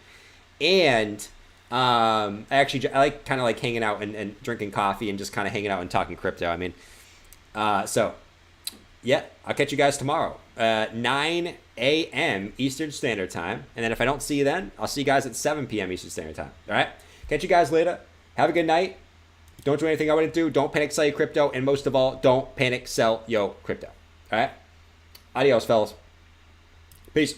And I kind of like hanging out and drinking coffee and just kind of hanging out and talking crypto. I mean, so, yeah, I'll catch you guys tomorrow. 9 a.m. Eastern Standard Time. And then if I don't see you then, I'll see you guys at 7 p.m. Eastern Standard Time. All right? Catch you guys later. Have a good night. Don't do anything I wouldn't do. Don't panic sell your crypto. And most of all, don't panic sell your crypto. All right? Adios, fellas. Peace.